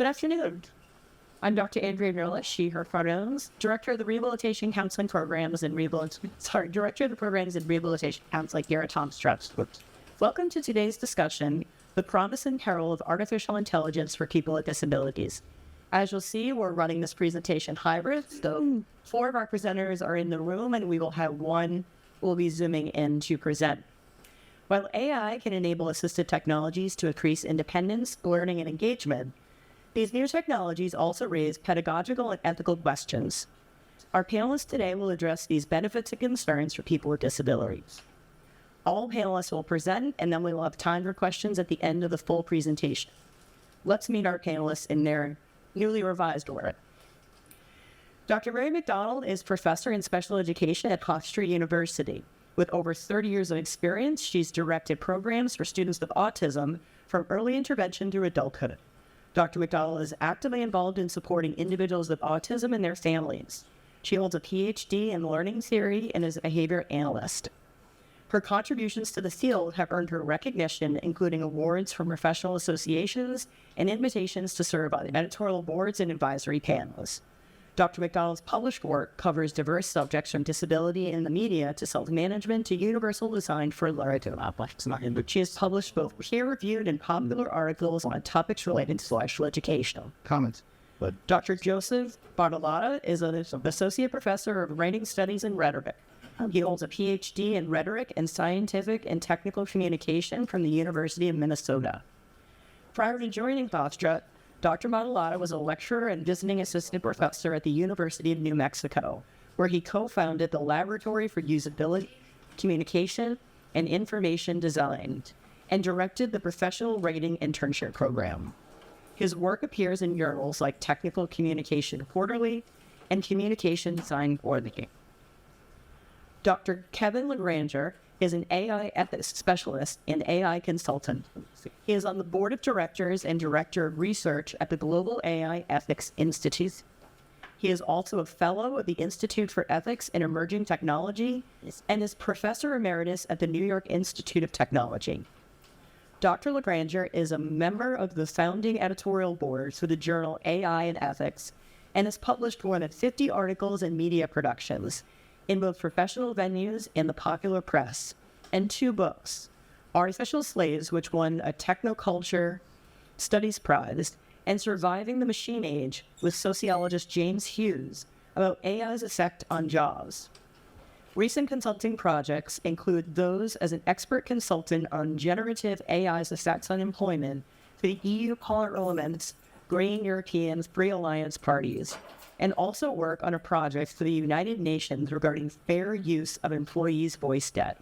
Good afternoon. I'm Dr. Andrea Nerlich, she, her pronouns, Director of the Rehabilitation Counseling Programs and Director of the Programs and Rehabilitation Counseling here at Hofstra. Welcome to today's discussion, The Promise and Peril of Artificial Intelligence for People with Disabilities. As you'll see, we're running this presentation hybrid, so 4 of our presenters are in the room and we will have one who will be zooming in to present. While AI can enable assistive technologies to increase independence, learning, and engagement, these new technologies also raise pedagogical and ethical questions. Our panelists today will address these benefits and concerns for people with disabilities. All panelists will present, and then we will have time for questions at the end of the full presentation. Let's meet our panelists in their newly revised order. Dr. Mary McDonald is professor in special education at Hofstra University. With over 30 years of experience, she's directed programs for students with autism from early intervention to adulthood. Dr. McDonald is actively involved in supporting individuals with autism and their families. She holds a PhD in learning theory and is a behavior analyst. Her contributions to the field have earned her recognition, including awards from professional associations and invitations to serve on editorial boards and advisory panels. Dr. McDonald's published work covers diverse subjects from disability in the media to self-management to universal design for learning. She has published both peer-reviewed and popular articles on topics related to special education. Comments. Dr. Joseph Bartolotta is an associate professor of writing studies and rhetoric. He holds a PhD in rhetoric and scientific and technical communication from the University of Minnesota. Prior to joining Hofstra, Dr. Bartolotta was a lecturer and visiting assistant professor at the University of New Mexico, where he co-founded the Laboratory for Usability, Communication, and Information Design, and directed the Professional Writing Internship Program. His work appears in journals like Technical Communication Quarterly and Communication Design Quarterly. Dr. Kevin Legranger is an AI ethics specialist and AI consultant. He is on the board of directors and director of research at the Global AI Ethics Institute. He is also a fellow of the Institute for Ethics and Emerging Technology and is professor emeritus at the New York Institute of Technology. Dr. Legranger is a member of the founding editorial board for the journal AI and Ethics and has published more than 50 articles and media productions in both professional venues and the popular press, and 2 books, Artificial Slaves, which won a Technoculture Studies Prize, and Surviving the Machine Age with sociologist James Hughes about AI's effect on jobs. Recent consulting projects include those as an expert consultant on generative AI's effects on employment for the EU Parliament's Green European Free Alliance parties, and also work on a project for the United Nations regarding fair use of employees' voice debt.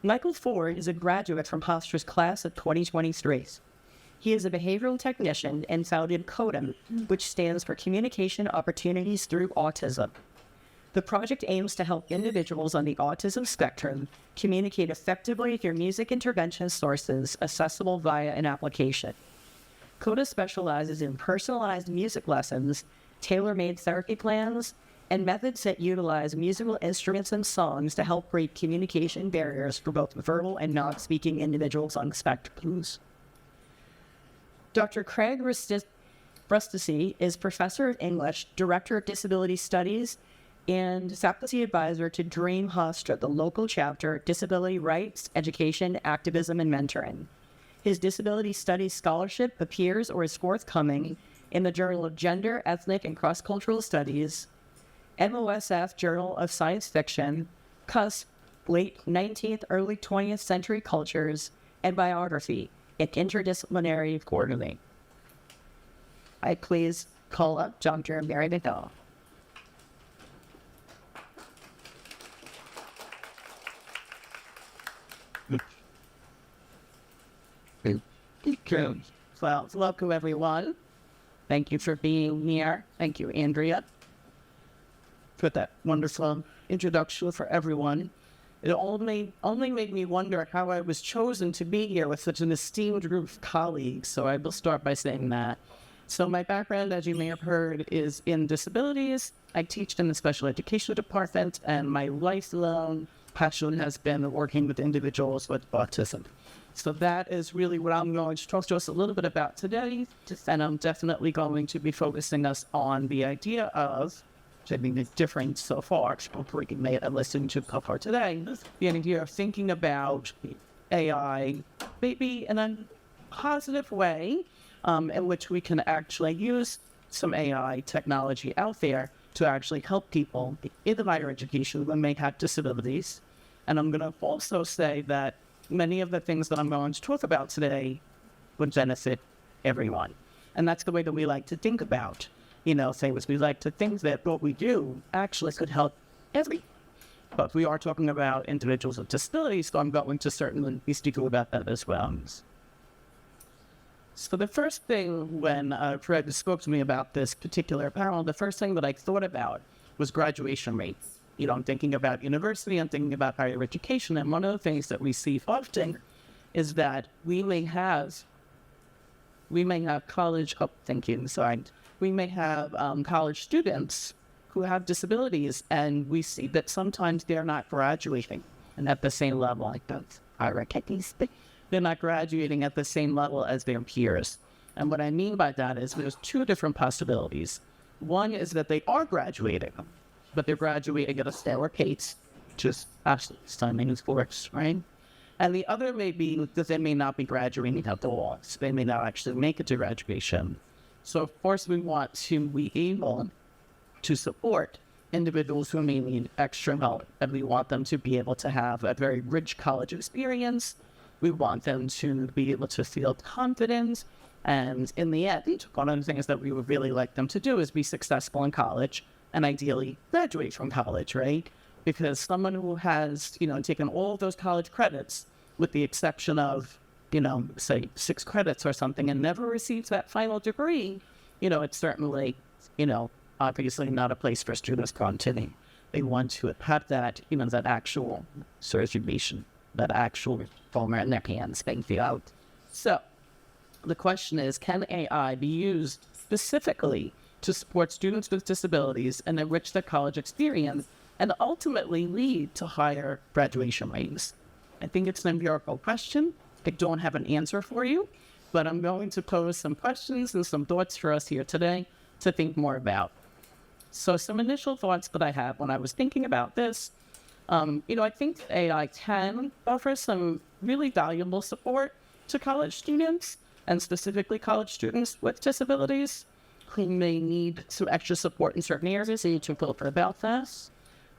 Michael Ford is a graduate from Hofstra's class of 2023. He is a behavioral technician and founded CODEM, which stands for Communication Opportunities Through Autism. The project aims to help individuals on the autism spectrum communicate effectively through music intervention sources accessible via an application. CODA specializes in personalized music lessons, tailor-made therapy plans, and methods that utilize musical instruments and songs to help break communication barriers for both verbal and non-speaking individuals on the spectrum. Dr. Craig Rustici is professor of English, director of Disabilities Studies, and faculty advisor to DREAM Hofstra, the local chapter, Disability Rights, Education, Activism, and Mentoring. His Disability Studies scholarship appears or is forthcoming in the Journal of Gender, Ethnic, and Cross-Cultural Studies, MOSF Journal of Science Fiction, CUSP, Late 19th, Early 20th Century Cultures, and Biography, an Interdisciplinary Quarterly. I please call up Dr. Mary McDonald. Well, welcome everyone. Thank you for being here. Thank you, Andrea, for that wonderful introduction for everyone. It only made me wonder how I was chosen to be here with such an esteemed group of colleagues, so I will start by saying that. So my background, as you may have heard, is in disabilities. I teach in the special education department, and my lifelong passion has been working with individuals with autism. So that is really what I'm going to talk to us a little bit about today. And I'm definitely going to be focusing us on the idea of, which I think is different so far, we may have listened to so far today, the idea of thinking about AI maybe in a positive way in which we can actually use some AI technology out there to actually help people in the higher education who may have disabilities. And I'm going to also say that many of the things that I'm going to talk about today would benefit everyone. And that's the way that we like to think about, things. We like to think that what we do actually could help everyone. But we are talking about individuals with disabilities, so I'm going to certainly be speaking about that as well. So the first thing when Fred spoke to me about this particular panel, the first thing that I thought about was graduation rates. I'm thinking about university, I'm thinking about higher education, and one of the things that we see often is that we may have college students who have disabilities, and we see that sometimes they're not graduating and at the same level like that. They're not graduating at the same level as their peers. And what I mean by that is there's two different possibilities. One is that they are graduating, but they're graduating at a slower pace, just absolutely stunning sports, right? And the other may be that they may not be graduating at all, so they may not actually make it to graduation. So of course we want to be able to support individuals who may need extra help, and we want them to be able to have a very rich college experience. We want them to be able to feel confident, and in the end, one of the things that we would really like them to do is be successful in college and ideally graduate from college, right? Because someone who has, taken all of those college credits with the exception of, say 6 credits or something and never receives that final degree, it's certainly, obviously not a place for students continue. They want to have that, that actual certification, that actual diploma in their hands, being out. So the question is, can AI be used specifically to support students with disabilities and enrich their college experience and ultimately lead to higher graduation rates? I think it's an empirical question. I don't have an answer for you, but I'm going to pose some questions and some thoughts for us here today to think more about. So some initial thoughts that I have when I was thinking about this, I think AI can offer some really valuable support to college students, and specifically college students with disabilities who may need some extra support in certain areas. I need to filter about this.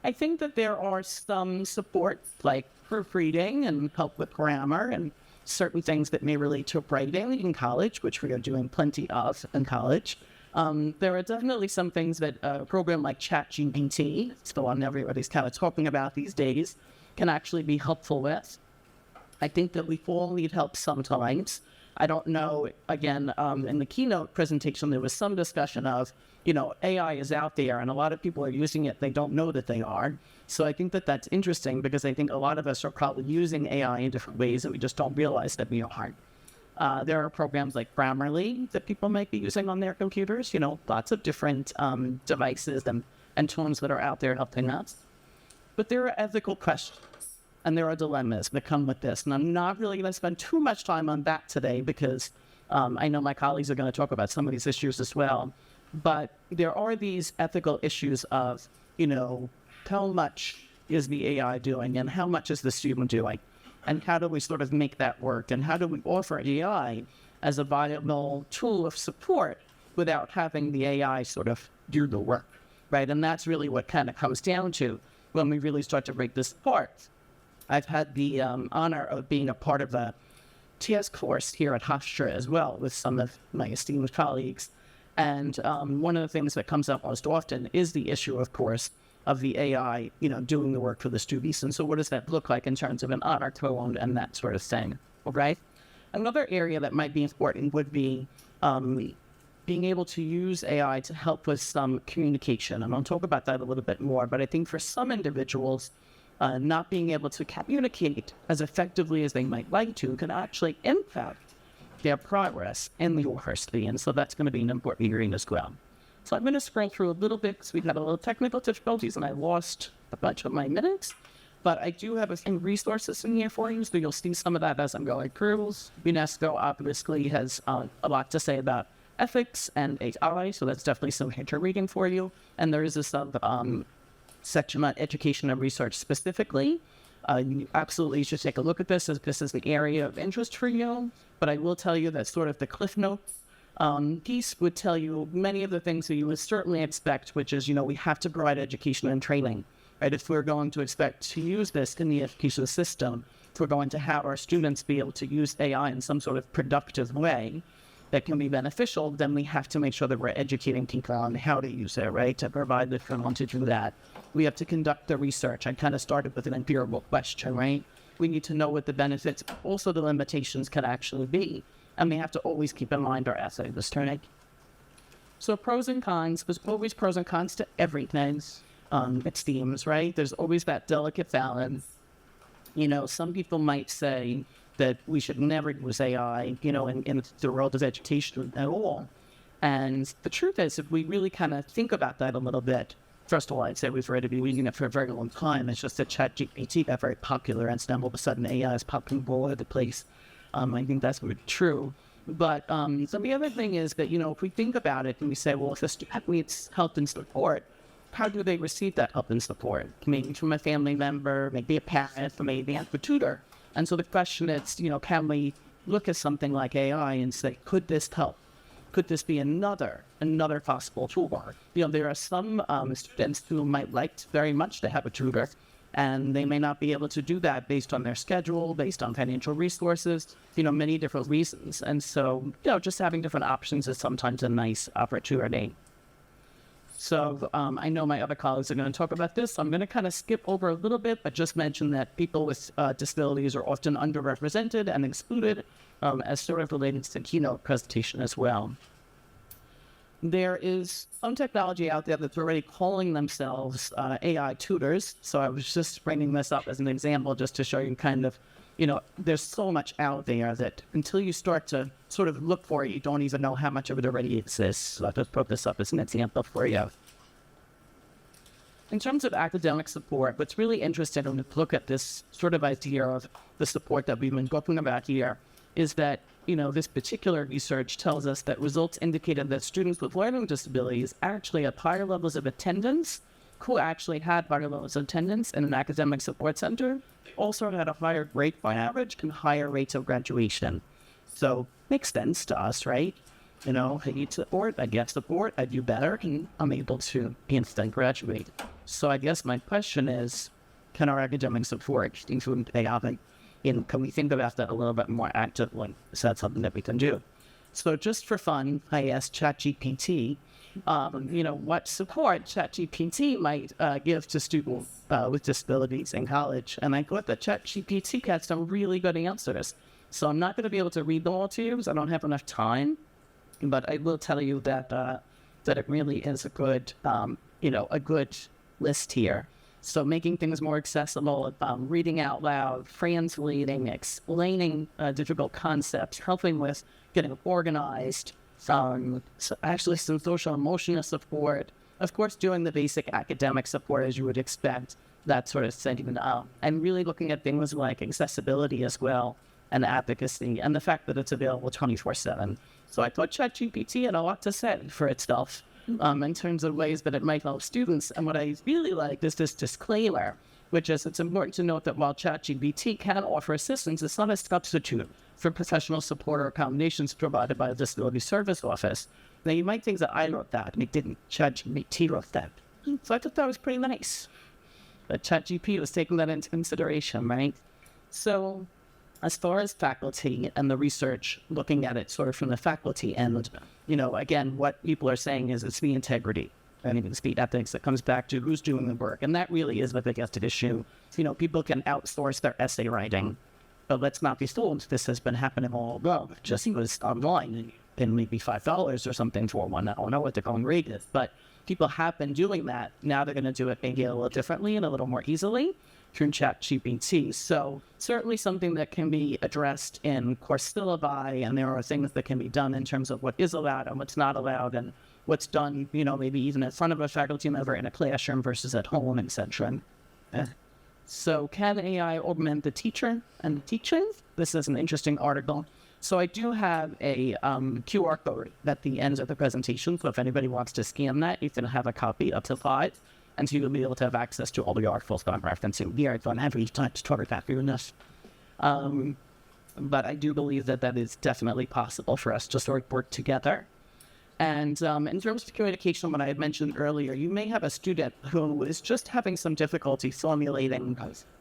I think that there are some support like proofreading and help with grammar and certain things that may relate to writing in college, which we are doing plenty of in college. There are definitely some things that a program like ChatGPT, it's the one everybody's kind of talking about these days, can actually be helpful with. I think that we all need help sometimes. I don't know, again, in the keynote presentation, there was some discussion of, AI is out there and a lot of people are using it. They don't know that they are. So I think that that's interesting because I think a lot of us are probably using AI in different ways and we just don't realize that we are. There are programs like Grammarly that people might be using on their computers, lots of different devices and tools that are out there helping us. But there are ethical questions and there are dilemmas that come with this. And I'm not really going to spend too much time on that today because I know my colleagues are going to talk about some of these issues as well. But there are these ethical issues of, how much is the AI doing and how much is the student doing? And how do we sort of make that work? And how do we offer AI as a viable tool of support without having the AI sort of do the work, right? And that's really what kind of comes down to when we really start to break this apart. I've had the honor of being a part of a task force here at Hofstra as well with some of my esteemed colleagues. And one of the things that comes up most often is the issue, of course, of the AI, doing the work for the students. And so what does that look like in terms of an honor code and that sort of thing, right? Another area that might be important would be being able to use AI to help with some communication. And I'll talk about that a little bit more, but I think for some individuals, not being able to communicate as effectively as they might like to can actually impact their progress in the university. And so that's going to be an important area as well. So I'm going to scroll through a little bit because we've had a little technical difficulties and I lost a bunch of my minutes. But I do have a few resources in here for you, so you'll see some of that as I'm going through. UNESCO obviously has a lot to say about ethics and AI, so that's definitely some reading for you. And there is a section on education and research specifically. You absolutely should take a look at this, as this is the area of interest for you. But I will tell you that sort of the Cliff Notes piece would tell you many of the things that you would certainly expect, which is, we have to provide education and training. Right? If we're going to expect to use this in the education system, if we're going to have our students be able to use AI in some sort of productive way that can be beneficial, then we have to make sure that we're educating people on how to use it, right? To provide the freedom to do that. We have to conduct the research. I kind of started with an empirical question, right? We need to know what the benefits, also the limitations can actually be. And we have to always keep in mind our essay listening. So pros and cons, there's always pros and cons to everything. It seems, right? There's always that delicate balance. Some people might say that we should never use AI, in the world of education at all. And the truth is, if we really kind of think about that a little bit, first of all, I'd say we've already been using it for a very long time. It's just that ChatGPT got very popular, and then all of a sudden AI is popping all over the place. I think that's really true. But so the other thing is that, if we think about it and we say, well, if a student needs help and support, how do they receive that help and support? Maybe from a family member, maybe a parent, or maybe a tutor. And so the question is, can we look at something like AI and say, could this help? Could this be another possible tool? There are some students who might like very much to have a tutor, and they may not be able to do that based on their schedule, based on financial resources, many different reasons. And so, just having different options is sometimes a nice opportunity. So I know my other colleagues are going to talk about this. So I'm going to kind of skip over a little bit, but just mention that people with disabilities are often underrepresented and excluded as sort of related to the keynote presentation as well. There is some technology out there that's already calling themselves AI tutors. So I was just bringing this up as an example just to show you kind of, there's so much out there that until you start to sort of look for it, you don't even know how much of it already exists. So I'll just put this up as an example for you. In terms of academic support, what's really interesting when we look at this sort of idea of the support that we've been talking about here is that, this particular research tells us that results indicated that students with learning disabilities actually have higher levels of attendance, who actually had higher levels of attendance in an academic support center, also had a higher grade by average and higher rates of graduation. So makes sense to us, right? I need support, I get support, I do better, and I'm able to instant graduate. So I guess my question is, can our academic support include AI? And can we think about that a little bit more actively? Is that something that we can do? So just for fun, I asked ChatGPT, what support ChatGPT might give to students with disabilities in college. And I thought that ChatGPT had some really good answers. So I'm not going to be able to read them all to you because I don't have enough time. But I will tell you that that it really is a good list here. So making things more accessible, reading out loud, translating, explaining difficult concepts, helping with getting organized, some social emotional support, of course, doing the basic academic support as you would expect, that sort of thing, and really looking at things like accessibility as well, and advocacy, and the fact that it's available 24/7. So I thought ChatGPT had a lot to say for itself. In terms of ways that it might help students. And what I really like is this disclaimer, which is it's important to note that while ChatGPT can offer assistance, it's not a substitute for professional support or accommodations provided by the Disability Service Office. Now, you might think that I wrote that, and it didn't. ChatGPT wrote that. So I thought that was pretty nice. But ChatGPT was taking that into consideration, right? So as far as faculty and the research, looking at it sort of from the faculty end, again, what people are saying is it's the integrity and it's the ethics that comes back to who's doing the work. And that really is the biggest issue. People can outsource their essay writing, but let's not be fooled. This has been happening all along. Just was online and maybe $5 or something for one. I don't know what the going rate is, but people have been doing that. Now they're going to do it maybe a little differently and a little more easily through ChatGPT. So certainly something that can be addressed in course syllabi, and there are things that can be done in terms of what is allowed and what's not allowed, and what's done, maybe even in front of a faculty member in a classroom versus at home, etc. So can AI augment the teacher and the teaching? This is an interesting article. So I do have a QR code at the end of the presentation. So if anybody wants to scan that, you can have a copy up to 5. And so you'll be able to have access to all the articles that I'm referencing here. I don't have any time to talk about doing this. But I do believe that that is definitely possible for us to sort of work together. And in terms of communication, what I had mentioned earlier, you may have a student who is just having some difficulty formulating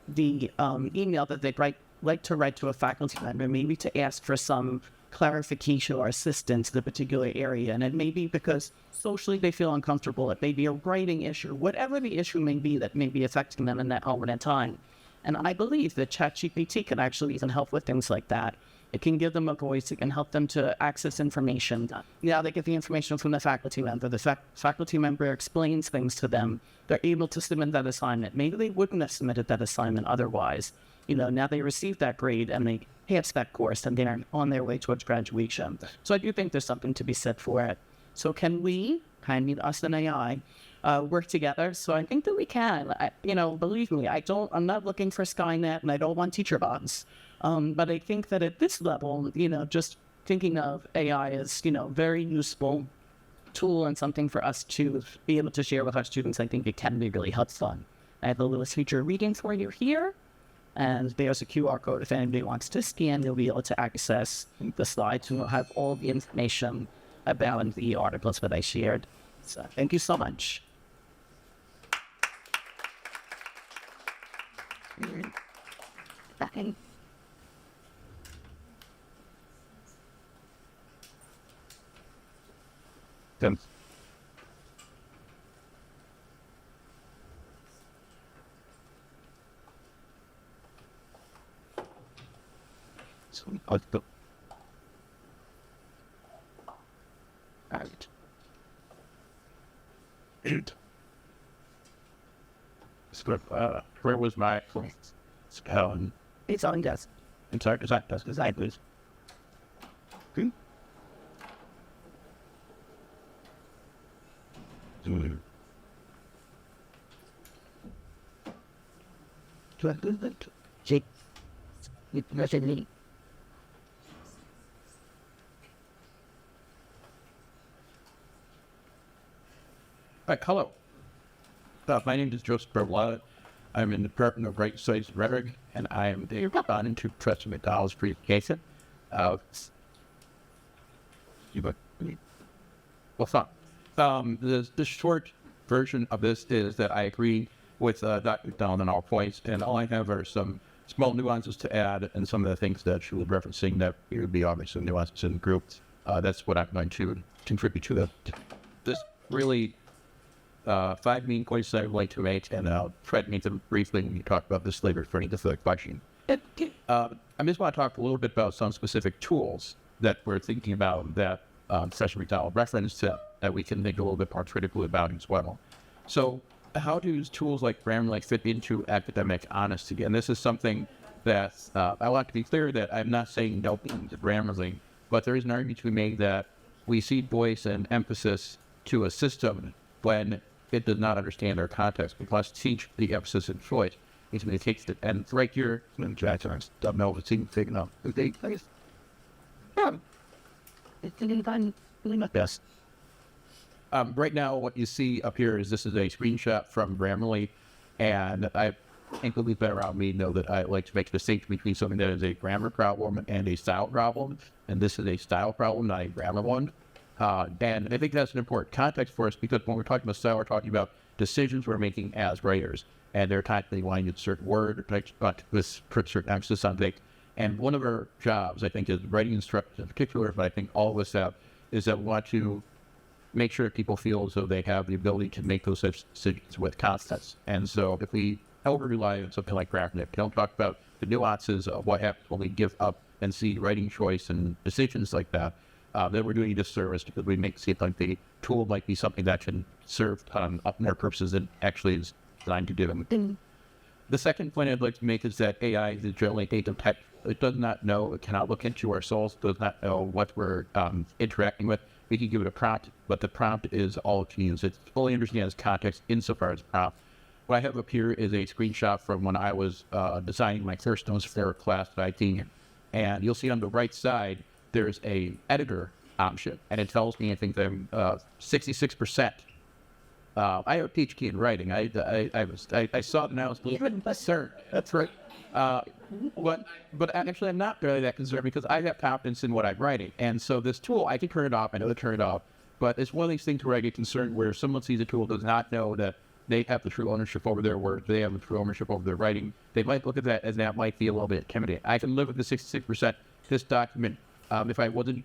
the email that they'd like to write to a faculty member, maybe to ask for some clarification or assistance in a particular area. And it may be because socially they feel uncomfortable. It may be a writing issue, whatever the issue may be that may be affecting them in that moment in time. And I believe that ChatGPT can actually even help with things like that. It can give them a voice. It can help them to access information. Now they get the information from the faculty member. The faculty member explains things to them. They're able to submit that assignment. Maybe they wouldn't have submitted that assignment otherwise. Now they receive that grade and they pass that course and they're on their way towards graduation. So I do think there's something to be said for it. So can we, us and AI, work together? So I think that we can. Believe me, I'm not looking for Skynet and I don't want teacher bots. But I think that at this level, just thinking of AI as, very useful tool and something for us to be able to share with our students, I think it can be really helpful. I have a little feature reading for you here. And there's a QR code. If anybody wants to scan, you'll be able to access the slides and we'll have all the information about the articles that I shared. So thank you so much. Where was my spelling? It's on desk. I'm sorry, is that was? Good. Hi, hello. My name is Joseph Perils. I'm in the Department of Right Studies and Rhetoric, and I am the respondent to Professor McDowell's presentation. The short version of this is that I agree with Dr. McDowell on all points, and all I have are some small nuances to add, and some of the things that she was referencing that would be obviously nuances in the group. That's what I'm going to contribute to this really 5 main points I would like to make, and I'll try to make them briefly when you talk about this later for any further question. I just want to talk a little bit about some specific tools that we're thinking about that Professor McDowell referenced that we can think a little bit more critically about as well. So how do tools like Grammarly fit into academic honesty? And this is something that I want to be clear that I'm not saying no to Grammarly, but there is an argument to be made that we see voice and emphasis to a system when it does not understand our context. We must teach the emphasis and choice. It takes it, and right here, don't know if it's even big enough. Yes. Right now, what you see up here is this is a screenshot from Grammarly, and I think the people around me know that I like to make the distinction between something that is a grammar problem and a style problem, and this is a style problem, not a grammar one. And I think that's an important context for us because when we're talking about style, we're talking about decisions we're making as writers, and they're typically wanting a certain word or put certain emphasis on things. And one of our jobs, I think, is writing instructors in particular, but I think all of us have, is that we want to make sure that people feel as though they have the ability to make those such decisions with confidence. And so if we over rely on something like Grammarly, we don't talk about the nuances of what happens when we give up and see writing choice and decisions like that, then we're doing a disservice because we make it seem like the tool might be something that can serve their purposes that actually is designed to do. The second point I'd like to make is that AI is generally atypical. It does not know, it cannot look into our souls, does not know what we're interacting with. We can give it a prompt, but the prompt is all it can use. It fully understands context insofar as prompt. what I have up here is a screenshot from when I was designing my first notes for class at IT. And you'll see on the right side, there's a editor option. And it tells me, I think, that I'm 66%. I have a PhD in writing. I saw it and I was a little bit concerned. That's right. But actually, I'm not really that concerned because I have confidence in what I'm writing. And so this tool, I can turn it off. I know to turn it off. But it's one of these things where I get concerned where someone sees a tool, does not know that they have the true ownership over their work. They have the true ownership over their writing. They might look at that as that might be a little bit intimidating. I can live with the 66%. This document, if I wasn't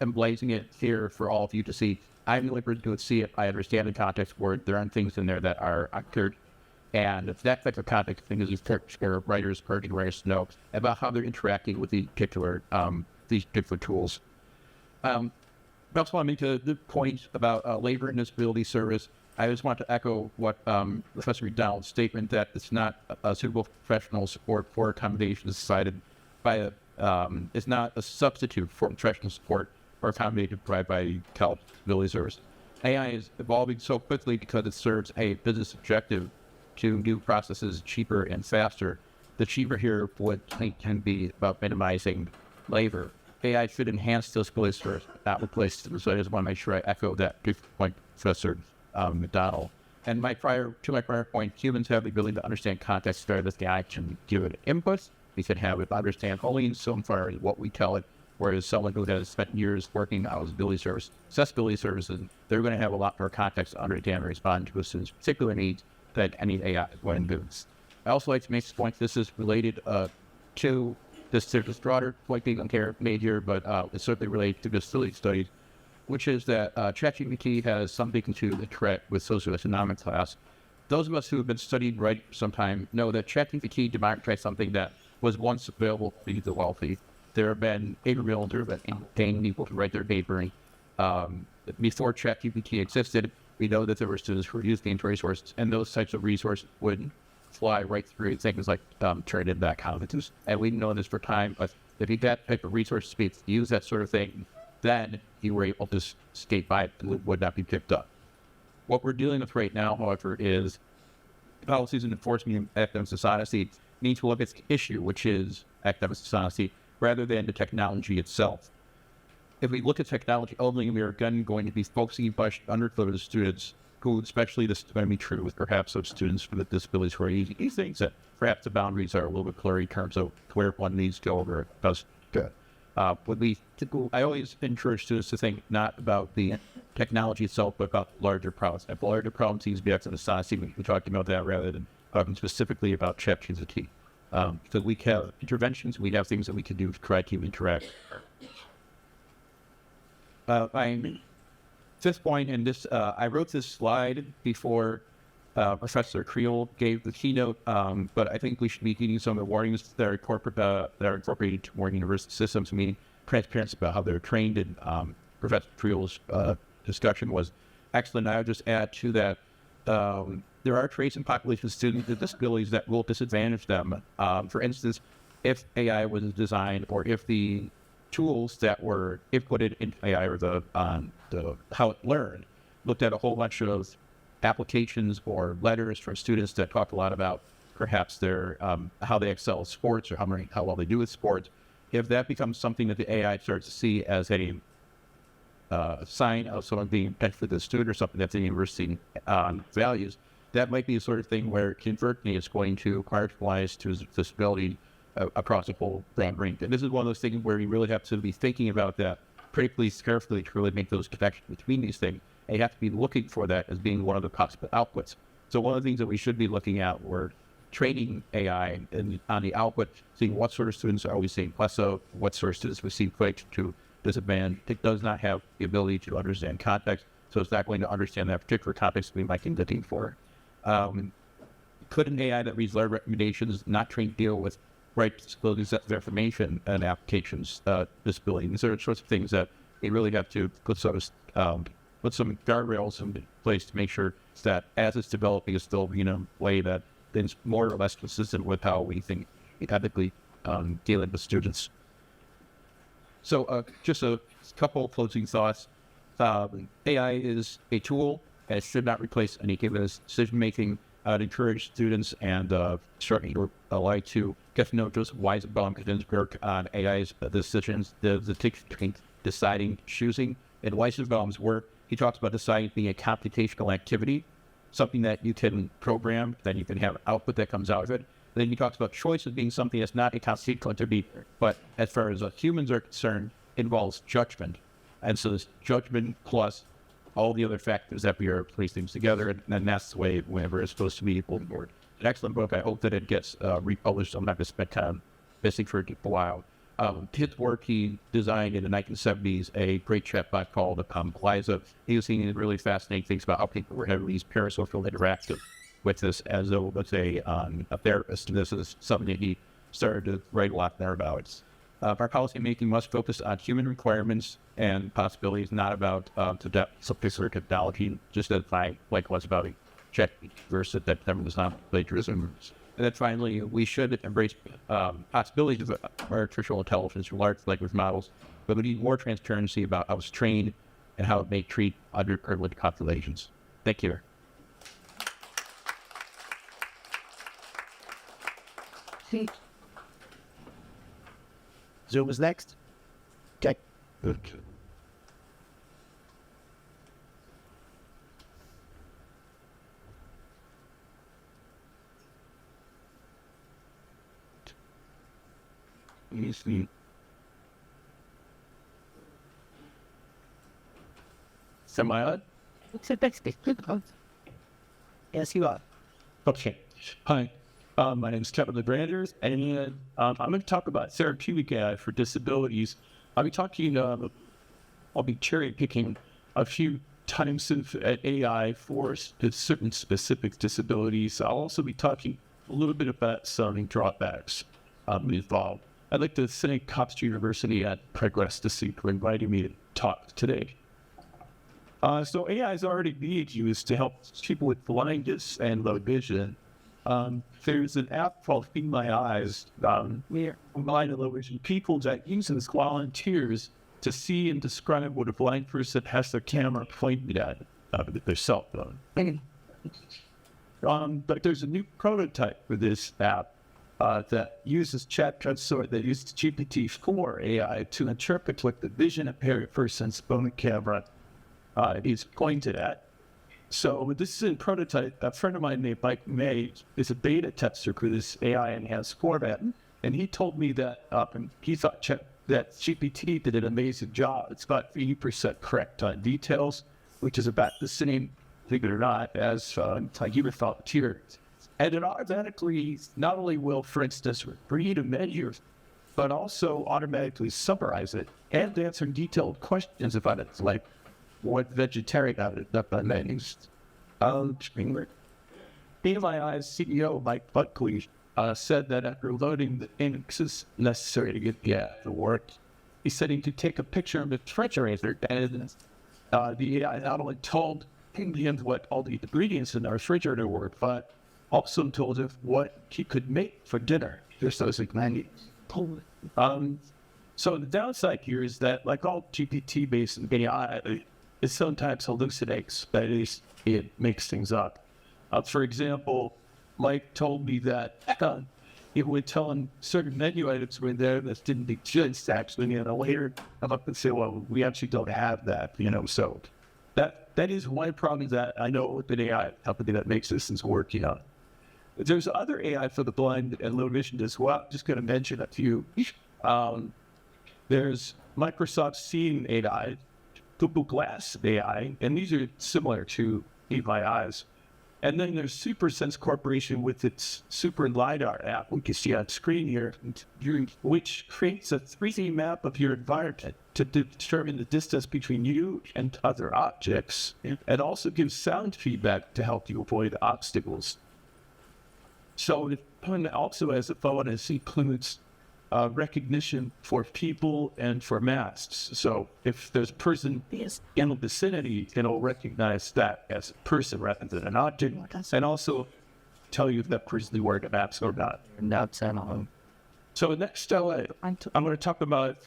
emblazing it here for all of you to see, I'm the only person who would see it. I understand the context for it. There aren't things in there that are occurred. And if that type of context thing is writers, purging writers know about how they're interacting with these particular tools. I also want to make the point about labor and disability service. I just want to echo what Professor McDonald's statement that it's not a suitable professional support for accommodations decided by it's not a substitute for professional support or accommodation provided by Cal Disability Service. AI is evolving so quickly because it serves a business objective to do processes cheaper and faster. The cheaper here can be about minimizing labor. AI should enhance disability service, not replace them. So I just want to make sure I echo that point, Professor McDonald. And my prior point, humans have the ability to understand context better than AI can give it input. We can have it understand only so far as what we tell it, whereas someone who has spent years working on accessibility services, they're going to have a lot more context to understand and respond to a student's particular needs than any AI is going to do. I also like to make this point, this is related to this broader point being made here, but it's certainly related to disability studies, which is that ChatGPT has something to interact with socioeconomic class. Those of us who have been studying writing for some time know that ChatGPT democratized something that was once available to the wealthy. There have been paper mills, there have been paying people to write their paper. Before ChatGPT existed, we know that there were students who were using these resources, and those types of resources would fly right through things like training.com. And we know this for time, but if you got type of resources to use that sort of thing, then you were able to skate by it and it would not be picked up. What we're dealing with right now, however, is policies and enforcement of academic dishonesty need to look at the issue, which is academic dishonesty, rather than the technology itself. If we look at technology only, we are again going to be focusing on underprivileged students who, especially this is going to be true with perhaps some students with disabilities who are using these things, that perhaps the boundaries are a little bit blurry in terms of where one needs to go or does good. I always encourage students to think not about the technology itself, but about larger problems. And the larger problem seems to be academic dishonesty. We talked about that rather than talking specifically about ChatGPT. So we have interventions, we have things that we can do to try to interact. Fifth point, and this I wrote this slide before Professor Creel gave the keynote, but I think we should be heeding some of the warnings that are incorporated to more university systems, meaning transparency about how they're trained. And Professor Creel's discussion was excellent. I would just add to that, there are traits in population of students with disabilities that will disadvantage them. For instance, if AI was designed, or if the tools that were inputted into AI, or the how it learned, looked at a whole bunch of applications or letters from students that talk a lot about perhaps their how they excel in sports or how well they do with sports. If that becomes something that the AI starts to see as a sign of someone being potentially the student or something that the university values, that might be the sort of thing where inadvertently it's going to marginalize students with disability across the whole range. And this is one of those things where you really have to be thinking about that particularly carefully to really make those connections between these things. And you have to be looking for that as being one of the possible outputs. So one of the things that we should be looking at, we're training AI on the output, seeing what sort of students are we seeing less of, what sort of students we see quite to disadvantage. It does not have the ability to understand context, so it's not going to understand that particular context we might be looking for. Could an AI that reads letter recommendations not trained to deal with right disability sets of information and applications disability? These are the sorts of things that we really have to put some guardrails in place to make sure that as it's developing, it's still in a way that is more or less consistent with how we think ethically dealing with students. So just a couple of closing thoughts. AI is a tool, and it should not replace any given decision-making. I'd encourage students and instructors alike to get to know Joseph Weizenbaum's work on AI's decisions, the distinction between deciding, choosing. In Weizenbaum's work, he talks about deciding being a computational activity, something that you can program, then you can have output that comes out of it. Then he talks about choice as being something that's not a computational activity, but as far as humans are concerned, involves judgment. And so this judgment plus all the other factors that we are placing things together, and then that's the way whenever it's supposed to be moving forward. An excellent book. I hope that it gets republished. I'm not going to spend time missing for a while. His work, he designed in the 1970s a great chatbot called Liza. He was seeing really fascinating things about how people were having these parasocial interactions with this as though, let's say, a therapist. And this is something that he started to write a lot there about. Our policymaking must focus on human requirements and possibilities, not about the depths of particular technology, just as I like what's about check versus that never was not plagiarism. And then finally, we should embrace possibilities of artificial intelligence from large language models, but we need more transparency about how it's trained and how it may treat underprivileged populations. Thank you. Zoom is next. Okay. Okay. Semi-odd? Yes, you are. Okay. Hi. My name is Kevin LeGranders, and I'm going to talk about therapeutic AI for disabilities. I'll be cherry picking a few types of AI for certain specific disabilities. I'll also be talking a little bit about some drawbacks involved. I'd like to thank Hofstra University at Progress for inviting me to talk today. So AI is already being used to help people with blindness and low vision. There's an app called Feed My Eyes, where blind and low vision people that uses volunteers to see and describe what a blind person has their camera pointed at with their cell phone. But there's a new prototype for this app that uses chat consort that uses GPT-4 AI to interpret what the vision impaired person's phone camera is pointed at. So this is in prototype. A friend of mine named Mike May is a beta tester for this AI-enhanced format, and he told me that he thought that GPT did an amazing job. It's about 80% correct on details, which is about the same, believe it or not, as human volunteers. And it automatically not only will, for instance, read a menu, but also automatically summarize it and answer detailed questions about it, like what vegetarian menus. BMI's CEO Mike Buckley said that after loading the indexes necessary to get the app to work, he said he could take a picture of the refrigerator, and the AI not only told him what all the ingredients in the refrigerator were, but also told him what he could make for dinner. There's those ingredients. So the downside here is that, like all GPT-based AI, it sometimes hallucinates. That is, it makes things up. For example, Mike told me that it would tell him certain menu items were there that didn't exist actually, and later come up and say, well, we actually don't have that, so that is one problem that I know with an AI company that makes this is working on. There's other AI for the blind and low vision as well. I'm just going to mention a few. There's Microsoft Seeing AI, Google Glass AI, and these are similar to Feed My Eyes. And then there's SuperSense Corporation with its Super LiDAR app, we can see on screen here, which creates a 3D map of your environment to determine the distance between you and other objects, and also gives sound feedback to help you avoid obstacles. So it also has a bonus includes recognition for people and for masks. So if there's a person in the vicinity, it'll recognize that as a person rather than an object, and also tell you if that person is wearing a mask or not. So next, I'm going to talk about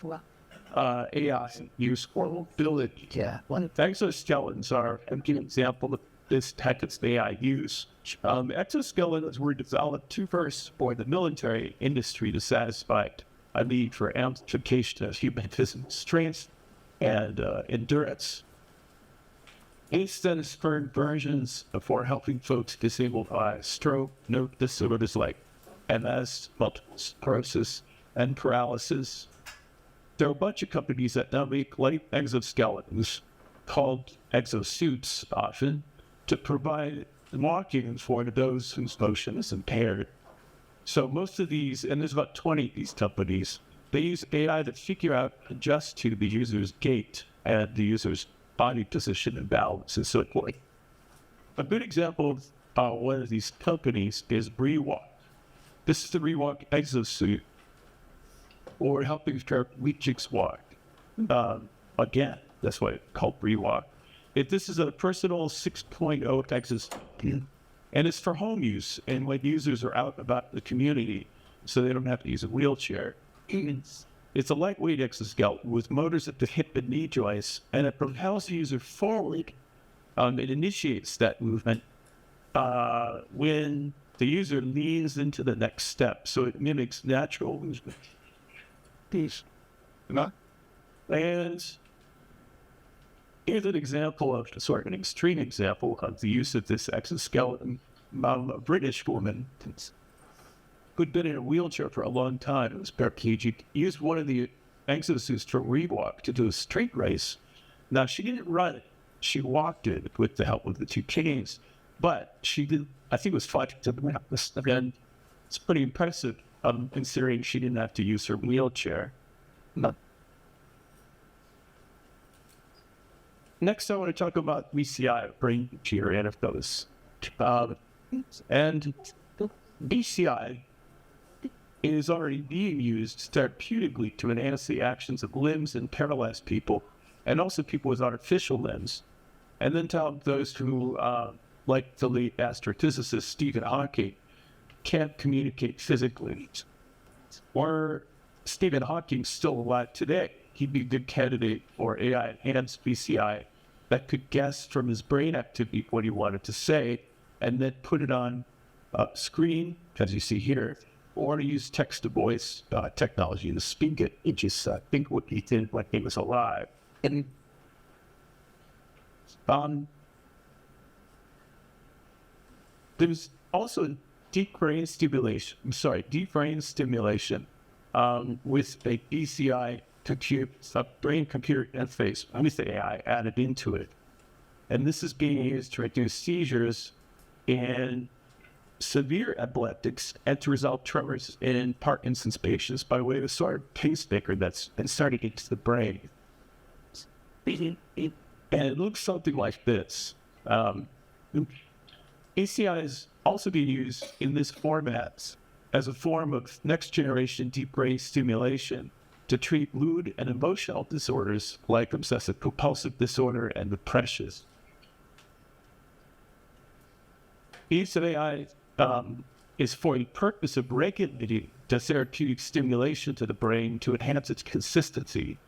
AI use for mobility. Yeah. Exoskeletons are a good example this type of AI use. Exoskeletons were developed first for the military industry to satisfy a need for amplification of human physical strength and endurance. These then spurred versions for helping folks disabled by stroke, nerve disorders like MS, multiple sclerosis, and paralysis. There are a bunch of companies that now make light exoskeletons called exosuits often to provide walking for those whose motion is impaired. So most of these, and there's about 20 of these companies, they use AI to figure out, adjust to the user's gait and the user's body position and balance and so forth. A good example of one of these companies is Rewalk. This is the Rewalk exosuit, or helping paraplegics walk. Again, that's why it's called Rewalk. This is a personal 6.0 exosuit, and it's for home use and when users are out about the community, so they don't have to use a wheelchair. It's a lightweight exoskeleton with motors at the hip and knee joints, and it propels the user forward. It initiates that movement when the user leans into the next step, so it mimics natural movement. And here's an example of, sort of an extreme example of the use of this exoskeleton. A British woman who'd been in a wheelchair for a long time, it was paraplegic, used one of the exosuits for Rewalk to do a street race. Now, she didn't run it. She walked it with the help of the two canes, but she did, I think it was 5 to the this. Again, it's pretty impressive, considering she didn't have to use her wheelchair. Next, I want to talk about BCI, brain computer interface. And BCI is already being used therapeutically to enhance the actions of limbs in paralyzed people, and also people with artificial limbs. And then to help those who, like the late astrophysicist Stephen Hawking, can't communicate physically. Or Stephen Hawking's still alive today. He'd be a good candidate for AI-enhanced BCI that could guess from his brain activity what he wanted to say, and then put it on a screen, as you see here, or to use text-to-voice technology to speak it, which is, I think, what he did when he was alive. And there's also deep brain stimulation with a BCI brain-computer interface with AI added into it. And this is being used to reduce seizures in severe epileptics and to resolve tremors in Parkinson's patients by way of a sort of pacemaker that's inserted into the brain. And it looks something like this. ACI is also being used in this format as a form of next-generation deep brain stimulation to treat mood and emotional disorders like obsessive-compulsive disorder and depression. Use of AI is for the purpose of regulating the therapeutic stimulation to the brain to enhance its consistency.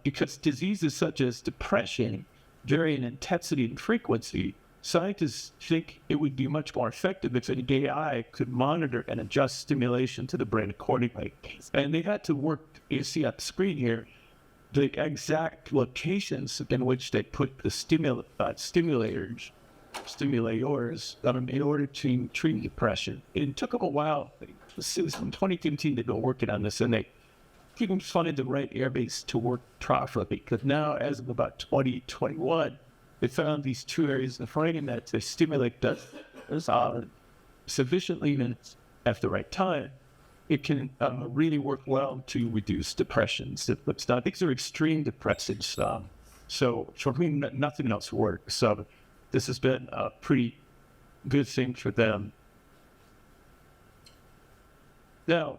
Because diseases such as depression vary in intensity and frequency, scientists think it would be much more effective if an AI could monitor and adjust stimulation to the brain accordingly. And they had to work, you see on the screen here, the exact locations in which they put the stimulators in order to treat depression. It took them a while. Since 2015, they've been working on this, and they even funded the right airbase to work properly. Because now, as of about 2021, they found these two areas in the brain that they stimulate sufficiently and at the right time. It can really work well to reduce depression symptoms. Now, these are extreme depressives, so for me, nothing else works. So this has been a pretty good thing for them. Now,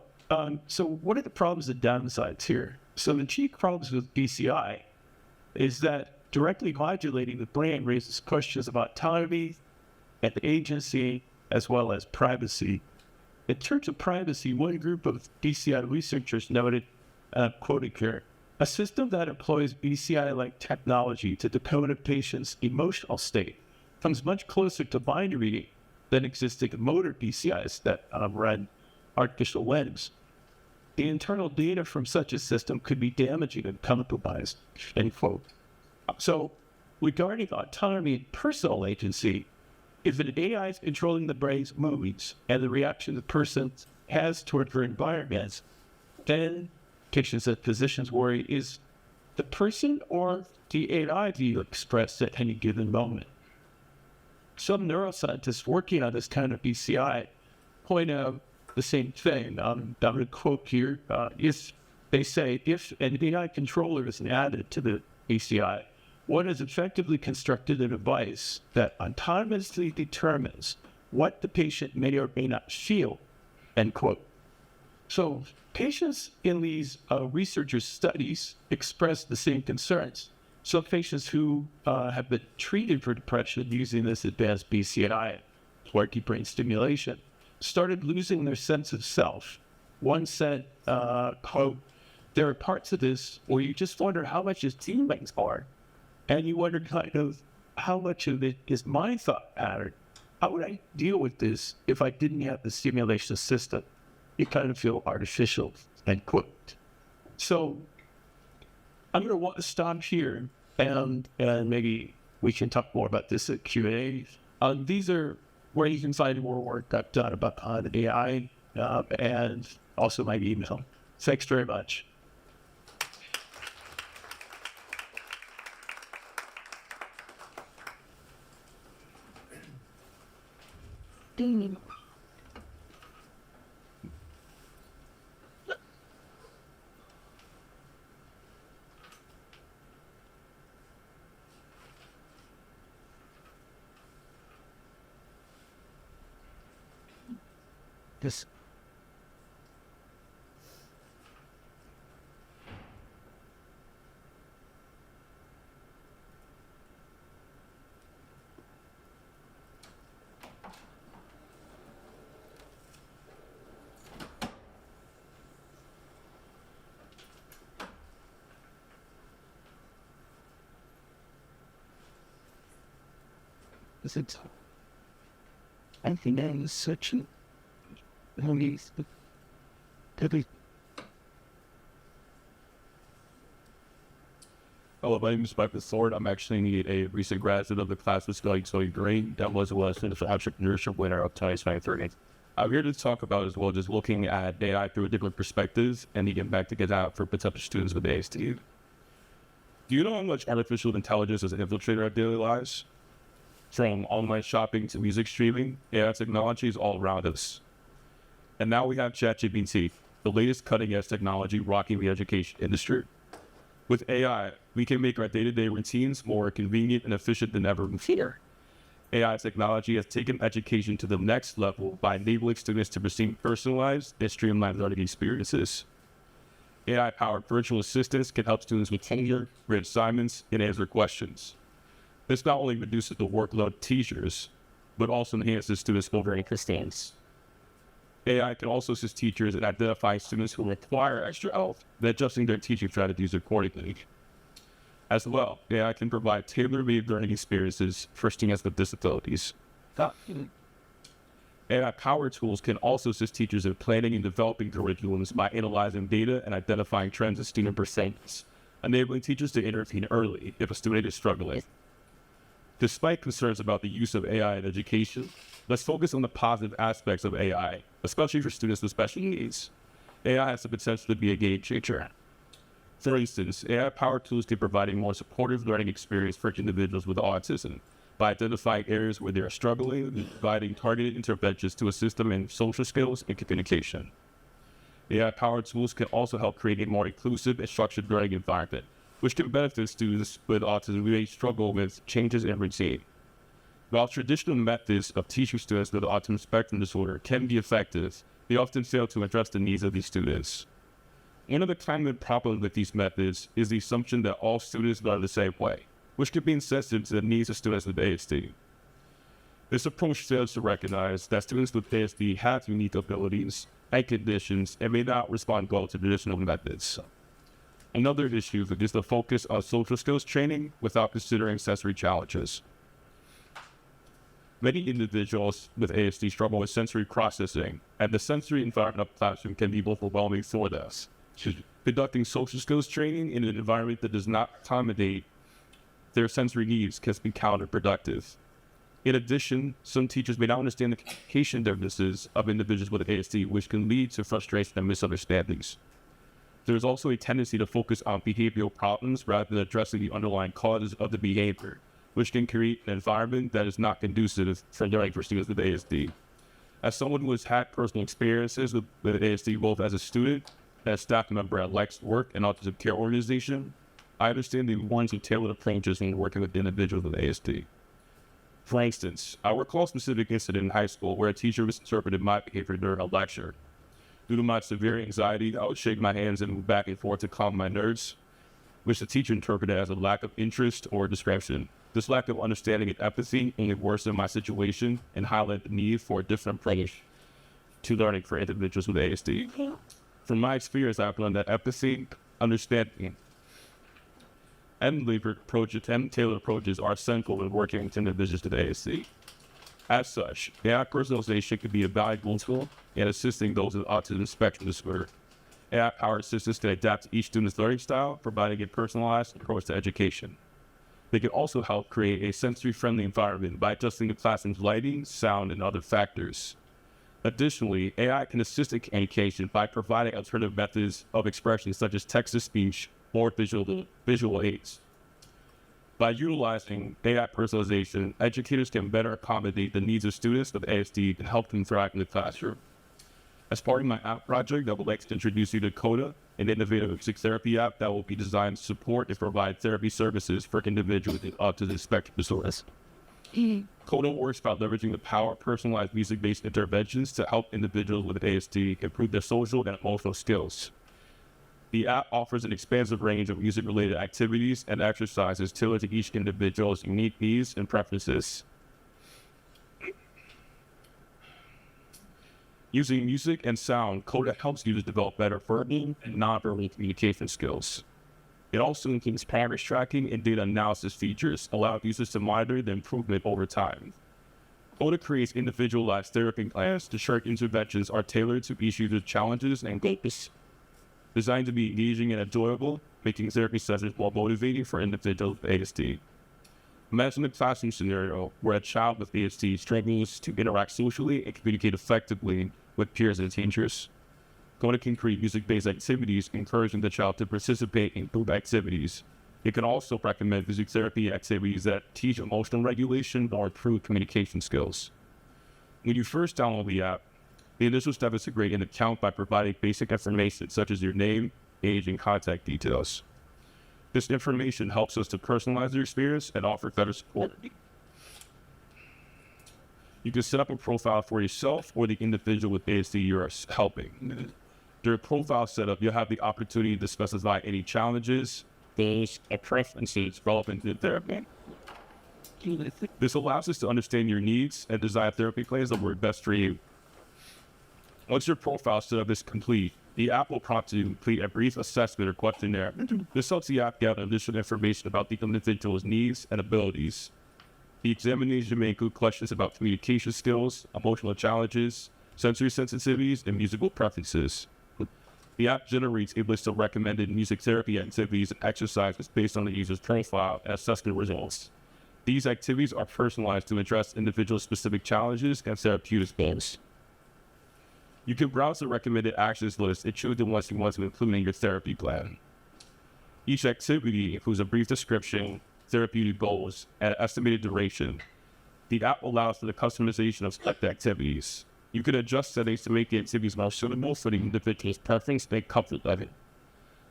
so what are the problems and downsides here? So the chief problems with BCI is that directly modulating the brain raises questions of autonomy and agency, as well as privacy. In terms of privacy, one group of BCI researchers noted, and I'm quoting here, a system that employs BCI-like technology to decode a patient's emotional state comes much closer to mind reading than existing motor PCIs that read artificial limbs. The internal data from such a system could be damaging and compromised, end quote. So, regarding autonomy and personal agency, if an AI is controlling the brain's moods and the reaction the person has toward her environment, then patients and physicians worry, is the person or the AI being expressed at any given moment? Some neuroscientists working on this kind of BCI point out the same thing. I'm going to quote here. They say, if an AI controller is added to the BCI, one has effectively constructed a device that autonomously determines what the patient may or may not feel, end quote. So patients in these researchers' studies express the same concerns. Some patients who have been treated for depression using this advanced BCI, or deep brain stimulation, started losing their sense of self. One said, quote, there are parts of this where you just wonder how much his teammates are. And you wonder kind of how much of it is my thought pattern. How would I deal with this if I didn't have the stimulation system? You kind of feel artificial, end quote. So I'm going to want to stop here and maybe we can talk more about this at Q&A. These are where you can find more work I've done about AI and also my email. Thanks very much. This. Is it? I think that is such an. Hello, my name is Michael Thorne. I'm actually a recent graduate of the class of studying brain. That was a lesson for entrepreneurship winner of 2023. I'm here to talk about as well just looking at AI through a different perspective and the impact it can have for potential students with ASD. Do you know how much artificial intelligence has infiltrated our daily lives? From online shopping to music streaming, AI technology is all around us. And now we have ChatGPT, the latest cutting-edge technology rocking the education industry. With AI, we can make our day-to-day routines more convenient and efficient than ever before. AI technology has taken education to the next level by enabling students to receive personalized and streamlined learning experiences. AI-powered virtual assistants can help students with homework, read assignments, and answer questions. This not only reduces the workload of teachers, but also enhances students' overall understanding. AI can also assist teachers in identifying students who require extra help and adjusting their teaching strategies accordingly. As well, AI can provide tailor-made learning experiences for students with disabilities. AI-powered tools can also assist teachers in planning and developing curriculums by analyzing data and identifying trends in student performance, enabling teachers to intervene early if a student is struggling. Despite concerns about the use of AI in education, let's focus on the positive aspects of AI, especially for students with special needs. AI has the potential to be a game changer. For instance, AI-powered tools can provide a more supportive learning experience for individuals with autism by identifying areas where they are struggling and providing targeted interventions to assist them in social skills and communication. AI-powered tools can also help create a more inclusive and structured learning environment, which can benefit students with autism who may struggle with changes in routine. While traditional methods of teaching students with autism spectrum disorder can be effective, they often fail to address the needs of these students. One of the common problems with these methods is the assumption that all students learn the same way, which can be insensitive to the needs of students with ASD. This approach fails to recognize that students with ASD have unique abilities and conditions and may not respond well to traditional methods. Another issue is the focus on social skills training without considering sensory challenges. Many individuals with ASD struggle with sensory processing, and the sensory environment of the classroom can be overwhelming for them. Conducting social skills training in an environment that does not accommodate their sensory needs can be counterproductive. In addition, some teachers may not understand the communication differences of individuals with ASD, which can lead to frustration and misunderstandings. There is also a tendency to focus on behavioral problems rather than addressing the underlying causes of the behavior, which can create an environment that is not conducive for learning for students with ASD. As someone who has had personal experiences with ASD both as a student and as a staff member at Life's Work and Autism Care Organization, I understand the importance of tailored approaches in working with individuals with ASD. For instance, I recall a specific incident in high school where a teacher misinterpreted my behavior during a lecture. Due to my severe anxiety, I would shake my hands and move back and forth to calm my nerves, which the teacher interpreted as a lack of interest or discretion. This lack of understanding and empathy only worsened my situation and highlighted the need for a different approach to learning for individuals with ASD. From my experience, I've learned that empathy, understanding, and tailored approaches are essential in working with individuals with ASD. As such, AI personalization can be a valuable tool in assisting those with autism spectrum disorder. AI-powered assistants can adapt to each student's learning style, providing a personalized approach to education. They can also help create a sensory-friendly environment by adjusting the classroom's lighting, sound, and other factors. Additionally, AI can assist in communication by providing alternative methods of expression such as text-to-speech or visual aids. By utilizing AI personalization, educators can better accommodate the needs of students with ASD and help them thrive in the classroom. As part of my app project, I would like to introduce you to Coda, an innovative music therapy app that will be designed to support and provide therapy services for individuals with autism spectrum disorders. Coda works by leveraging the power of personalized music-based interventions to help individuals with ASD improve their social and emotional skills. The app offers an expansive range of music-related activities and exercises tailored to each individual's unique needs and preferences. Using music and sound, Coda helps users develop better verbal and non-verbal communication skills. It also includes progress tracking and data analysis features, allowing users to monitor the improvement over time. Coda creates individualized therapy plans to ensure interventions are tailored to each user's challenges and goals. Designed to be engaging and enjoyable, making therapy sessions more motivating for individuals with ASD. Imagine a classroom scenario where a child with ASD struggles to interact socially and communicate effectively with peers and teachers. Coda can create music-based activities, encouraging the child to participate in group activities. It can also recommend music therapy activities that teach emotional regulation or improve communication skills. When you first download the app, the initial step is to create an account by providing basic information such as your name, age, and contact details. This information helps us to personalize your experience and offer better support. You can set up a profile for yourself or the individual with ASD you're helping. During profile setup, you'll have the opportunity to specify any challenges, goals, or preferences relevant to therapy. This allows us to understand your needs and design therapy plans that work best for you. Once your profile setup is complete, the app will prompt you to complete a brief assessment or questionnaire. This helps the app gather additional information about the individual's needs and abilities. The examination may include questions about communication skills, emotional challenges, sensory sensitivities, and musical preferences. The app generates a list of recommended music therapy activities and exercises based on the user's profile and assessment results. These activities are personalized to address individual specific challenges and therapeutic goals. You can browse the recommended actions list and choose the ones you want to include in your therapy plan. Each activity includes a brief description, therapeutic goals, and estimated duration. The app allows for the customization of select activities. You can adjust settings to make the activities more suitable for the individual's preference and comfort level.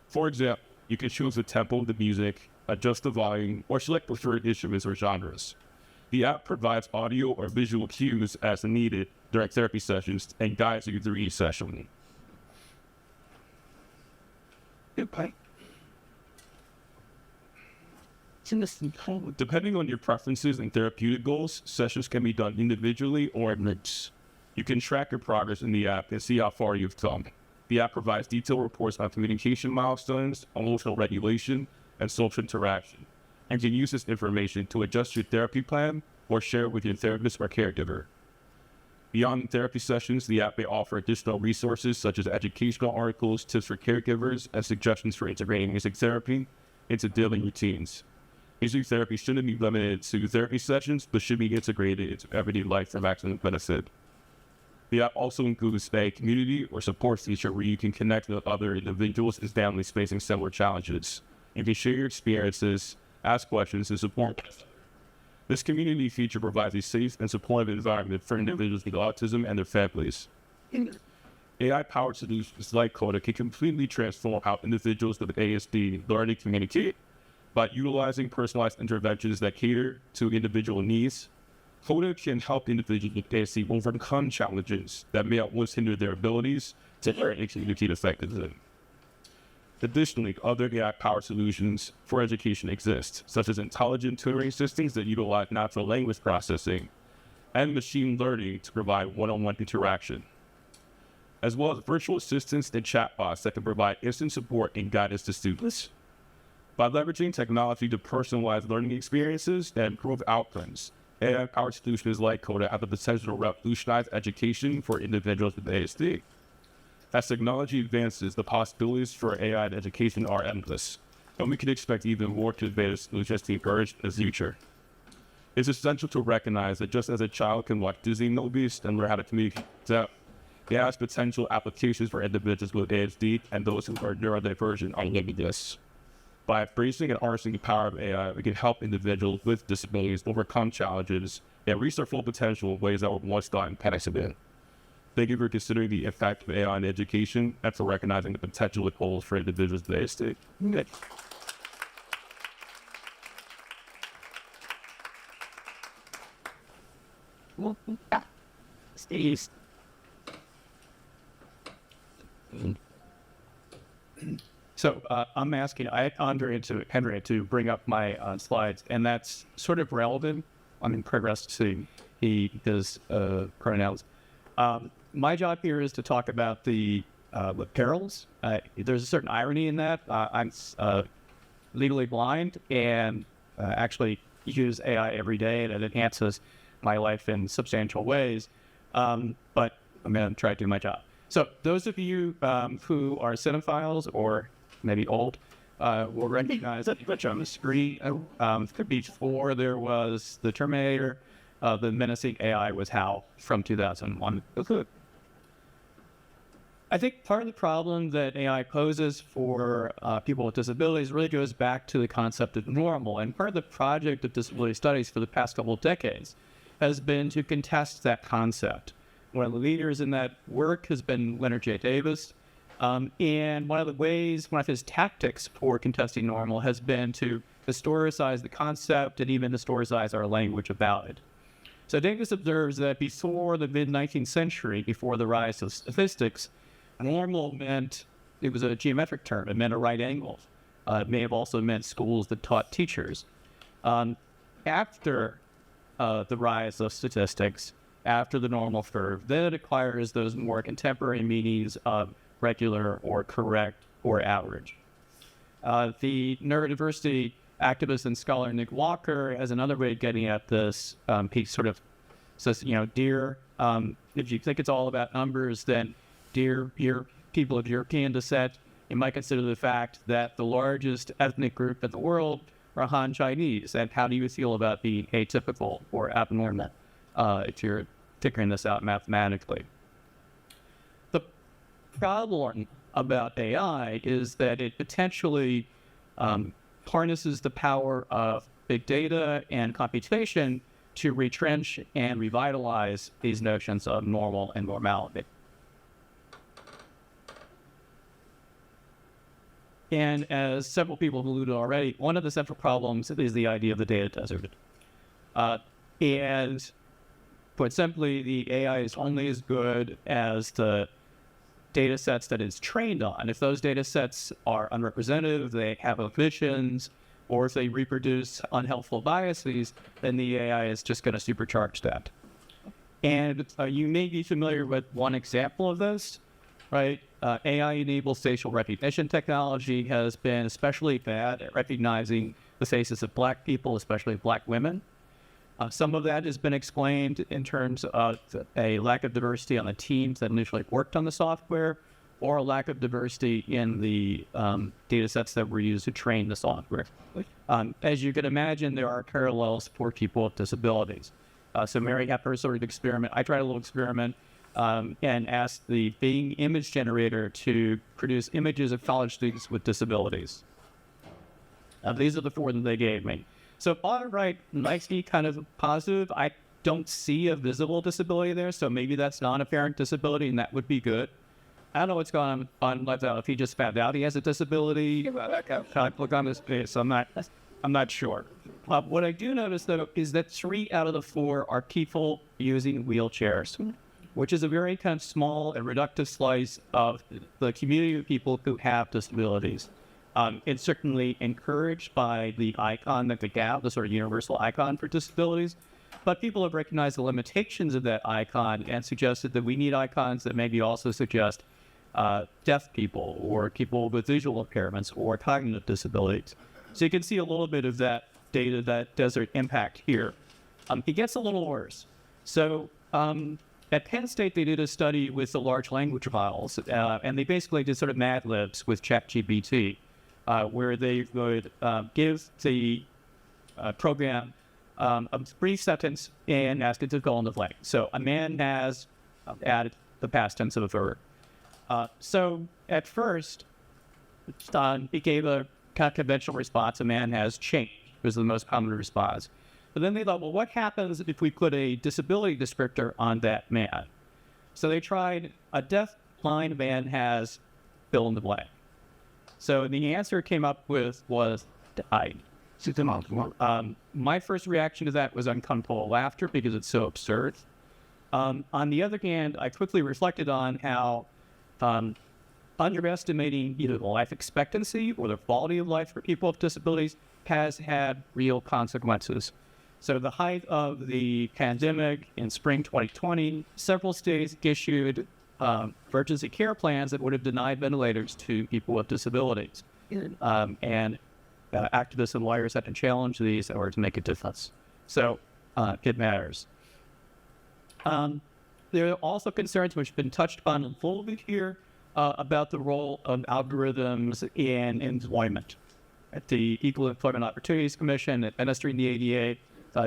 For example, you can choose the tempo of the music, adjust the volume, or select preferred instruments or genres. The app provides audio or visual cues as needed during therapy sessions and guides you through each session. Depending on your preferences and therapeutic goals, sessions can be done individually or in groups. You can track your progress in the app and see how far you've come. The app provides detailed reports on communication milestones, emotional regulation, and social interaction, and can use this information to adjust your therapy plan or share with your therapist or caregiver. Beyond therapy sessions, the app may offer additional resources such as educational articles, tips for caregivers, and suggestions for integrating music therapy into daily routines. Music therapy shouldn't be limited to therapy sessions, but should be integrated into everyday life for maximum benefit. The app also includes a community or support feature where you can connect with other individuals and families facing similar challenges. You can share your experiences, ask questions, and support. This community feature provides a safe and supportive environment for individuals with autism and their families. AI-powered solutions like Coda can completely transform how individuals with ASD learn and communicate by utilizing personalized interventions that cater to individual needs. Coda can help individuals with ASD overcome challenges that may once hinder their abilities to learn and communicate effectively. Additionally, other AI-powered solutions for education exist, such as intelligent tutoring systems that utilize natural language processing and machine learning to provide one-on-one interaction, as well as virtual assistants and chatbots that can provide instant support and guidance to students. By leveraging technology to personalize learning experiences and improve outcomes, AI-powered solutions like Coda have the potential to revolutionize education for individuals with ASD. As technology advances, the possibilities for AI in education are endless, and we can expect even more innovative solutions to emerge in the future. It's essential to recognize that just as a child can watch Disney movies and learn how to communicate with them, it has potential applications for individuals with ASD and those who are neurodivergent are limitless. By embracing and harnessing the power of AI, we can help individuals with disabilities overcome challenges and reach their full potential in ways that were once thought impossible. Thank you for considering the impact of AI in education and for recognizing the potential it holds for individuals with ASD. Good. Steve. So I'm asking Andrea to bring up my slides, and that's sort of relevant. I'm in progress to his pronouns. My job here is to talk about the perils. There's a certain irony in that. I'm legally blind and actually use AI every day, and it enhances my life in substantial ways. But I'm going to try to do my job. So those of you who are cinephiles or maybe old will recognize that image on the screen. Before there was the Terminator, the menacing AI was HAL from 2001. I think part of the problem that AI poses for people with disabilities really goes back to the concept of normal. And part of the project of disability studies for the past couple of decades has been to contest that concept. One of the leaders in that work has been Leonard J. Davis. And one of his tactics for contesting normal has been to historicize the concept and even historicize our language about it. So Davis observes that before the mid-19th century, before the rise of statistics, normal meant, it was a geometric term, it meant a right angle. It may have also meant schools that taught teachers. After the rise of statistics, after the normal curve, then it acquires those more contemporary meanings of regular or correct or average. The neurodiversity activist and scholar Nick Walker has another way of getting at this. He sort of says, dear, if you think it's all about numbers, then dear people of European descent, you might consider the fact that the largest ethnic group in the world are Han Chinese. And how do you feel about being atypical or abnormal if you're figuring this out mathematically? The problem about AI is that it potentially harnesses the power of big data and computation to retrench and revitalize these notions of normal and normality. And as several people have alluded already, one of the central problems is the idea of the data desert. And put simply, the AI is only as good as the data sets that it's trained on. If those data sets are unrepresentative, they have omissions, or if they reproduce unhelpful biases, then the AI is just going to supercharge that. And you may be familiar with one example of this, right? AI-enabled facial recognition technology has been especially bad at recognizing the faces of Black people, especially Black women. Some of that has been explained in terms of a lack of diversity on the teams that initially worked on the software, or a lack of diversity in the data sets that were used to train the software. As you can imagine, there are parallels for people with disabilities. So Mary had her sort of experiment. I tried a little experiment and asked the Bing image generator to produce images of college students with disabilities. These are the 4 that they gave me. So bottom right, nicely kind of positive. I don't see a visible disability there, so maybe that's non-apparent disability, and that would be good. I don't know what's going on left out. If he just found out he has a disability, look on his face. I'm not sure. What I do notice, though, is that 3 out of the 4 are people using wheelchairs, which is a very kind of small and reductive slice of the community of people who have disabilities. It's certainly encouraged by the icon that they have, the sort of universal icon for disabilities. But people have recognized the limitations of that icon and suggested that we need icons that maybe also suggest deaf people or people with visual impairments or cognitive disabilities. So you can see a little bit of that data, that desert impact here. It gets a little worse. So at Penn State, they did a study with the large language models, and they basically did sort of Mad Libs with ChatGPT, where they would give the program a brief sentence and ask it to fill in the blank. So a man has added the past tense of a verb. So at first, it gave a kind of conventional response. A man has changed was the most common response. But then they thought, well, what happens if we put a disability descriptor on that man? So they tried a deaf blind man has fill in the blank. So the answer it came up with was died. My first reaction to that was uncomfortable laughter because it's so absurd. On the other hand, I quickly reflected on how underestimating either the life expectancy or the quality of life for people with disabilities has had real consequences. So the height of the pandemic in spring 2020, several states issued emergency care plans that would have denied ventilators to people with disabilities. And activists and lawyers had to challenge these in order to make a difference. So it matters. There are also concerns which have been touched on a little bit here about the role of algorithms in employment. At the Equal Employment Opportunities Commission, administering the ADA,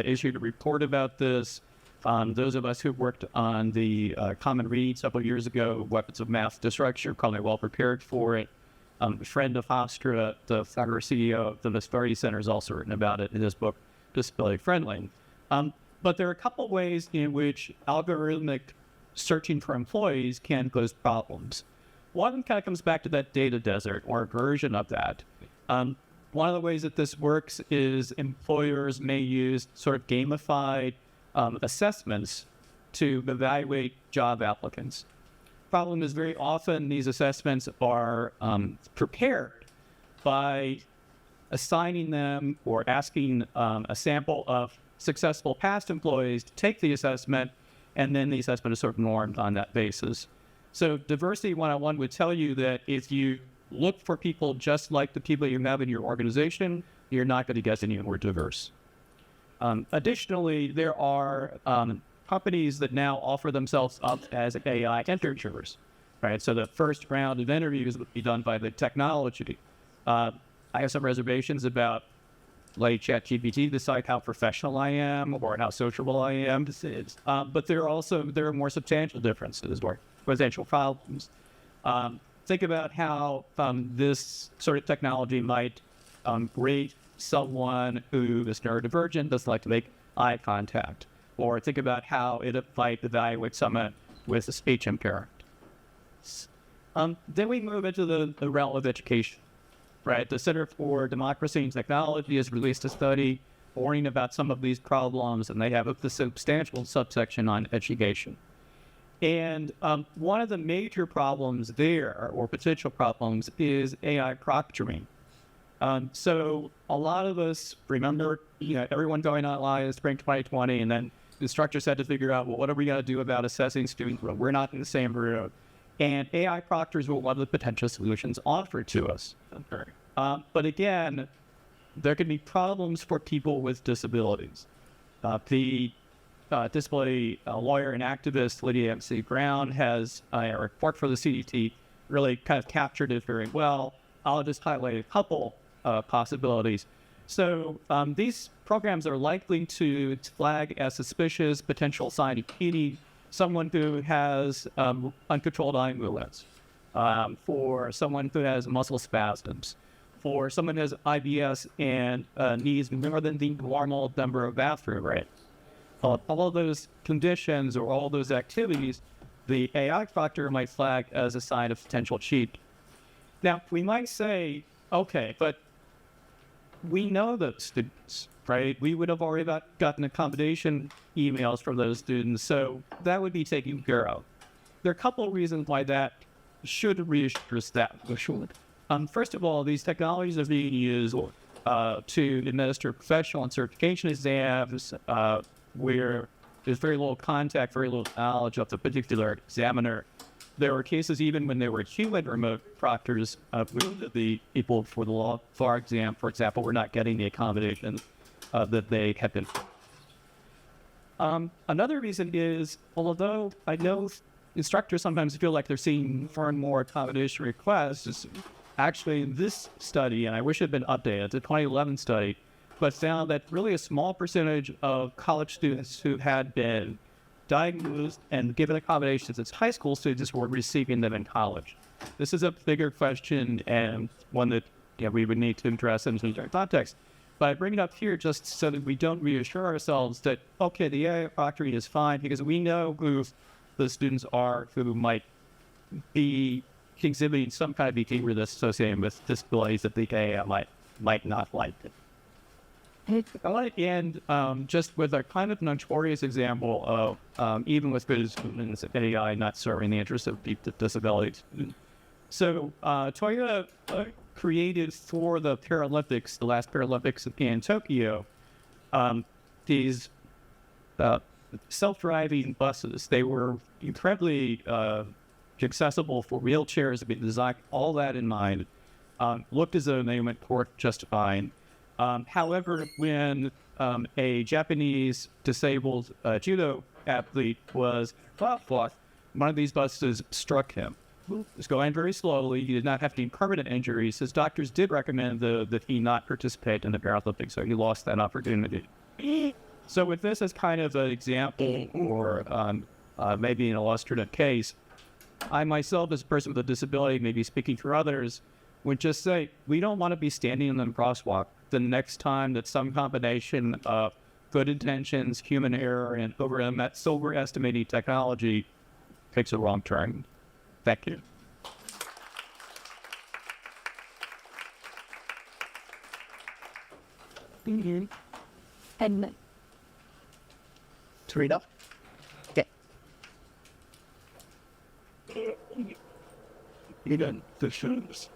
issued a report about this. Those of us who worked on the Common Read several years ago, Weapons of Mass Destruction, are probably well prepared for it. A friend of Hofstra, the former CEO of the Disability Center, has also written about it in his book, Disability Friendly. But there are a couple ways in which algorithmic searching for employees can pose problems. One kind of comes back to that data desert or a version of that. One of the ways that this works is employers may use sort of gamified assessments to evaluate job applicants. Problem is very often these assessments are prepared by assigning them or asking a sample of successful past employees to take the assessment, and then the assessment is sort of normed on that basis. So Diversity 101 would tell you that if you look for people just like the people you have in your organization, you're not going to get any more diverse. Additionally, there are companies that now offer themselves up as AI interviewers, right? So the first round of interviews would be done by the technology. I have some reservations about letting ChatGPT decide how professional I am or how sociable I am. But there are more substantial differences or potential problems. Think about how this sort of technology might rate someone who is neurodivergent, doesn't like to make eye contact, or think about how it might evaluate someone with a speech impairment. Then we move into the realm of education, right? The Center for Democracy and Technology has released a study warning about some of these problems, and they have a substantial subsection on education. And one of the major problems there, or potential problems, is AI proctoring. So a lot of us remember, everyone going online in spring 2020, and then the instructors had to figure out, well, what are we going to do about assessing students? Well, we're not in the same room. And AI proctors were one of the potential solutions offered to us. But again, there can be problems for people with disabilities. The disability lawyer and activist Lydia MC Brown has a report for the CDT really kind of captured it very well. I'll just highlight a couple possibilities. So these programs are likely to flag as suspicious potential sign of PD someone who has uncontrolled eye movements, for someone who has muscle spasms, for someone who has IBS and needs more than the normal number of bathroom breaks. All of those conditions or all those activities, the AI factor might flag as a sign of potential cheat. Now, we might say, okay, but we know those students, right? We would have already gotten accommodation emails from those students, so that would be taken care of. There are a couple of reasons why that should reassure us that. First of all, these technologies are being used to administer professional and certification exams where there's very little contact, very little knowledge of the particular examiner. There were cases even when there were human remote proctors, the people for the law bar exam, for example, were not getting the accommodation that they had been. Another reason is, although I know instructors sometimes feel like they're seeing more and more accommodation requests, actually this study, and I wish it had been updated, it's a 2011 study, but found that really a small percentage of college students who had been diagnosed and given accommodations as high school students were receiving them in college. This is a bigger question and one that we would need to address in a context. But I bring it up here just so that we don't reassure ourselves that, okay, the AI proctoring is fine because we know who the students are who might be exhibiting some kind of behavior that's associated with disabilities that the AI might not like. I want to end just with a kind of notorious example of even with good students, AI not serving the interests of people with disabilities. So Toyota created for the Paralympics, the last Paralympics in Tokyo, these self-driving buses. They were incredibly accessible for wheelchairs, been designed all that in mind, looked as though they went work just fine. However, when a Japanese disabled judo athlete was fought, one of these buses struck him. He was going very slowly. He did not have any permanent injuries. His doctors did recommend that he not participate in the Paralympics, so he lost that opportunity. So with this as kind of an example or maybe an illustrative case, I myself, as a person with a disability, maybe speaking for others, would just say, we don't want to be standing in the crosswalk the next time that some combination of good intentions, human error, and overestimating technology takes a wrong turn. Thank you. And to read up. Okay. Even the shoes.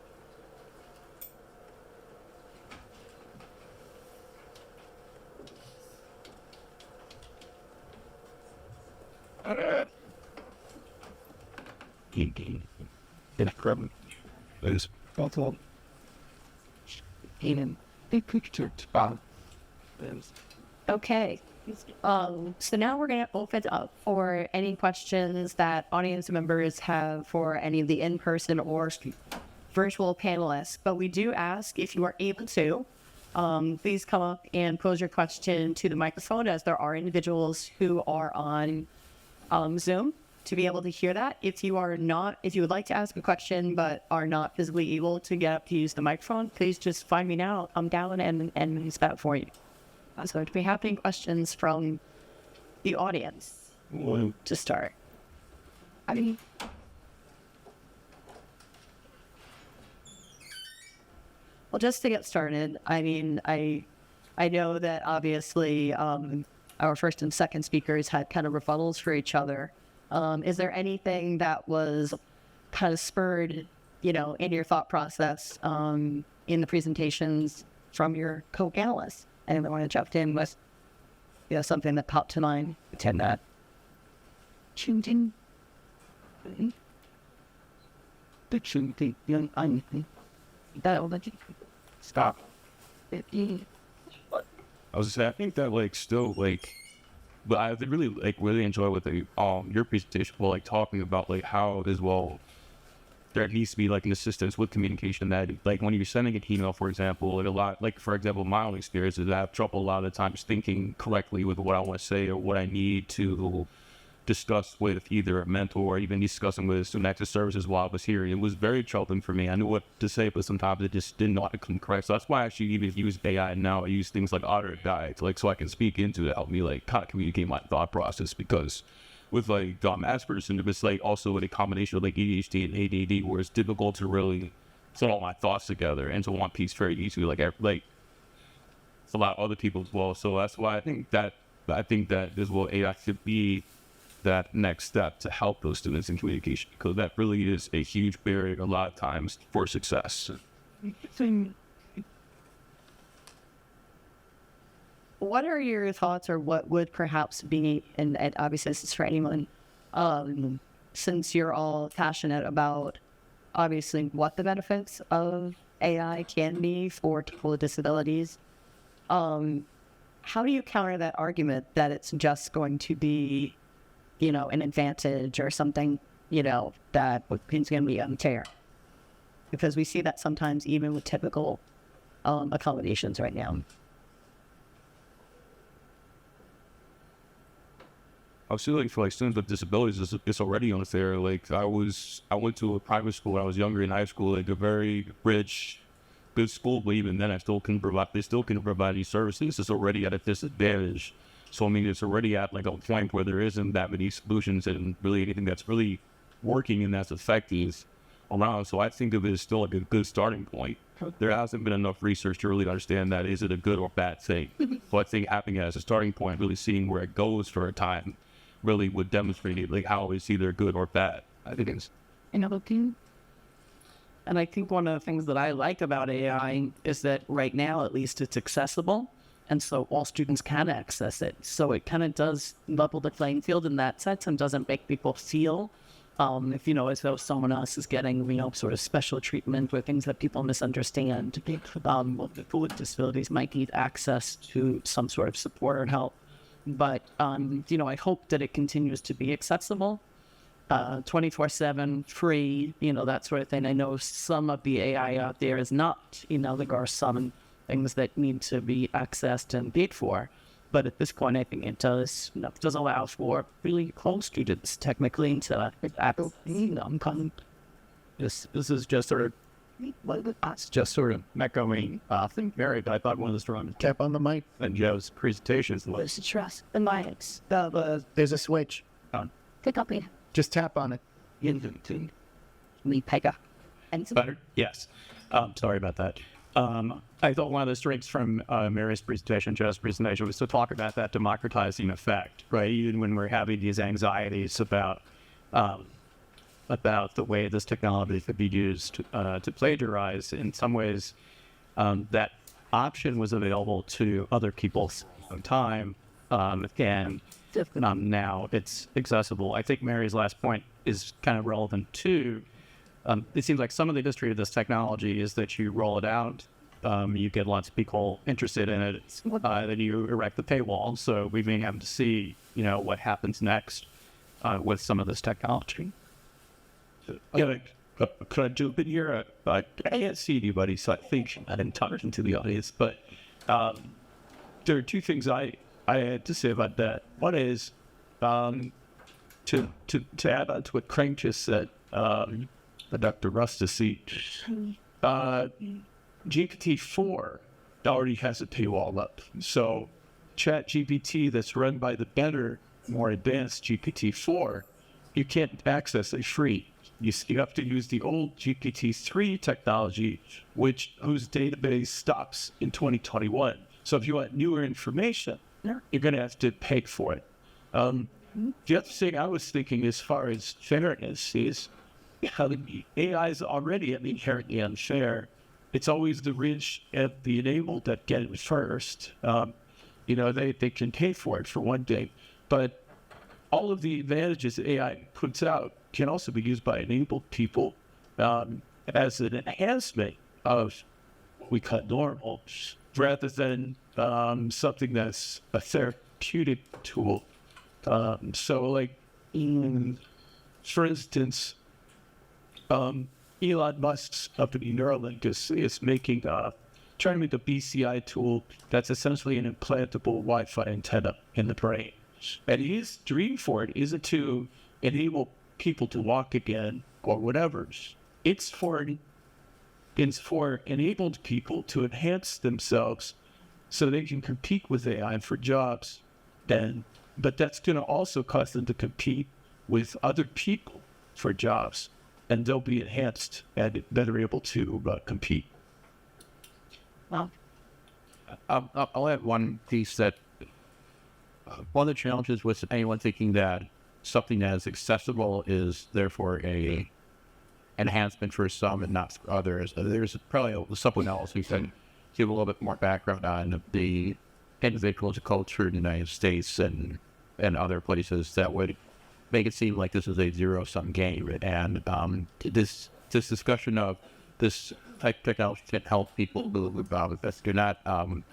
There's bottle. Even. Big picture. Okay. So now we're going to open up for any questions that audience members have for any of the in-person or virtual panelists. But we do ask, if you are able to, please come up and pose your question to the microphone, as there are individuals who are on Zoom to be able to hear that. If you would like to ask a question but are not physically able to get up to use the microphone, please just find me now. I'm down and use that for you. So do we have any questions from the audience to start? Well, just to get started, I know that obviously our first and second speakers had kind of rebuttals for each other. Is there anything that was kind of spurred, in your thought process in the presentations from your co-panelists? Anyone want to jump in with something that popped to mind? Attend that. Stop. I was saying, I think that like still like, but I really enjoy what the your presentation, well, like talking about like how as well there needs to be like an assistance with communication that like when you're sending an email, for example, like a lot, like for example, my own experience is I have trouble a lot of the times thinking correctly with what I want to say or what I need to discuss with either a mentor or even discussing with student access services while I was here. It was very troubling for me. I knew what to say, but sometimes it just didn't know how to come correct. So that's why I actually even use AI now. I use things like auto guides, like so I can speak into it, help me like kind of communicate my thought process, because with like Asperger's syndrome, it's like also a combination of like ADHD and ADD, where it's difficult to really put all my thoughts together into one piece very easily. Like it's a lot of other people as well. So that's why I think that as well AI should be that next step to help those students in communication, because that really is a huge barrier a lot of times for success. What are your thoughts, or what would perhaps be, and obviously this is for anyone, since you're all passionate about obviously what the benefits of AI can be for people with disabilities, how do you counter that argument that it's just going to be, an advantage or something, that is going to be unfair? Because we see that sometimes even with typical accommodations right now. I was feeling for like students with disabilities, it's already unfair. Like I went to a private school when I was younger in high school, like a very rich, good school, but even then they still couldn't provide these services. It's already at a disadvantage. So I mean, it's already at like a point where there isn't that many solutions and really anything that's really working and that's effective around. So I think of it as still like a good starting point. There hasn't been enough research to really understand that is it a good or bad thing. So I think having it as a starting point, really seeing where it goes for a time, really would demonstrate it, like how it's either good or bad. I think it's And I think one of the things that I like about AI is that right now, at least, it's accessible. And so all students can access it. So it kind of does level the playing field in that sense and doesn't make people feel, as though someone else is getting, sort of special treatment or things that people misunderstand. People with disabilities might need access to some sort of support or help. But, I hope that it continues to be accessible, 24/7, free, that sort of thing. I know some of the AI out there is not, there are some things that need to be accessed and paid for. But at this point, I think it does allow for really close students, technically, to This is just sort of echoing. I think Mary, but I thought one of the strong Tap on the mic. and Joe's presentations was Where's the trust? The mics. There's a switch. Pick up here. Just tap on it. We pick up. And better. Yes. Sorry about that. I thought one of the strengths from Mary's presentation, Joe's presentation, was to talk about that democratizing effect, right? Even when we're having these anxieties about the way this technology could be used to plagiarize, in some ways, that option was available to other people some time, and now it's accessible. I think Mary's last point is kind of relevant too. It seems like some of the history of this technology is that you roll it out, you get lots of people interested in it, then you erect the paywall. So we may have to see, what happens next with some of this technology. Could I jump in here? I can't see anybody, so I think I didn't talk into the audience. But there are two things I had to say about that. One is to add on to what Craig just said. Dr. Rustasy, GPT-4 already has a paywall up. So ChatGPT that's run by the better, more advanced GPT-4, you can't access it free. You have to use the old GPT-3 technology, whose database stops in 2021. So if you want newer information, you're going to have to pay for it. The other thing I was thinking as far as fairness is, AI is already inherently unfair. It's always the rich and the enabled that get it first. They can pay for it for one day, but all of the advantages AI puts out can also be used by enabled people as an enhancement of what we call normal, rather than something that's a therapeutic tool. So like, for instance, Elon Musk's company Neuralink is making trying to make a BCI tool that's essentially an implantable Wi-Fi antenna in the brain. And his dream for it isn't to enable people to walk again or whatever. It's for enabled people to enhance themselves so they can compete with AI for jobs. But that's going to also cause them to compete with other people for jobs, and they'll be enhanced and better able to compete. I'll add one piece that one of the challenges with anyone thinking that something that is accessible is therefore a enhancement for some and not for others. There's probably someone else who can give a little bit more background on the individuals' culture in the United States and other places that would make it seem like this is a zero-sum game. And this discussion of this type of technology can help people who do not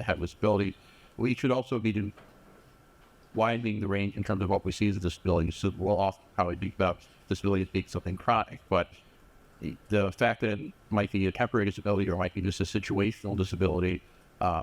have disability. We should also be widening the range in terms of what we see as a disability. So we'll often probably think about disability as being something chronic, but the fact that it might be a temporary disability or might be just a situational disability,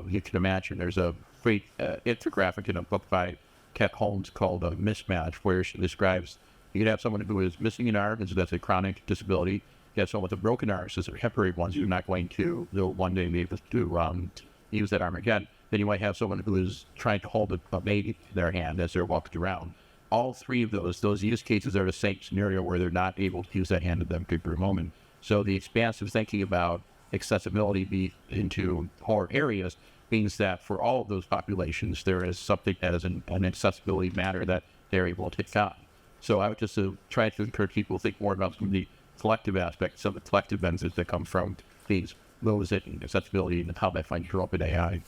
you can imagine there's a great infographic in a book by Kat Holmes called Mismatch, where she describes you can have someone who is missing an arm, and so that's a chronic disability. You have someone with a broken arm, so they're temporary ones. You're not going to, they'll one day be able to use that arm again. Then you might have someone who is trying to hold a baby in their hand as they're walking around. All three of those use cases are the same scenario where they're not able to use that hand at that particular moment. So the expansive thinking about accessibility into whole areas means that for all of those populations, there is something that is an accessibility matter that they're able to take on. So I would just try to encourage people to think more about some of the collective aspects, some of the collective benefits that come from those in accessibility and how that might show up in AI.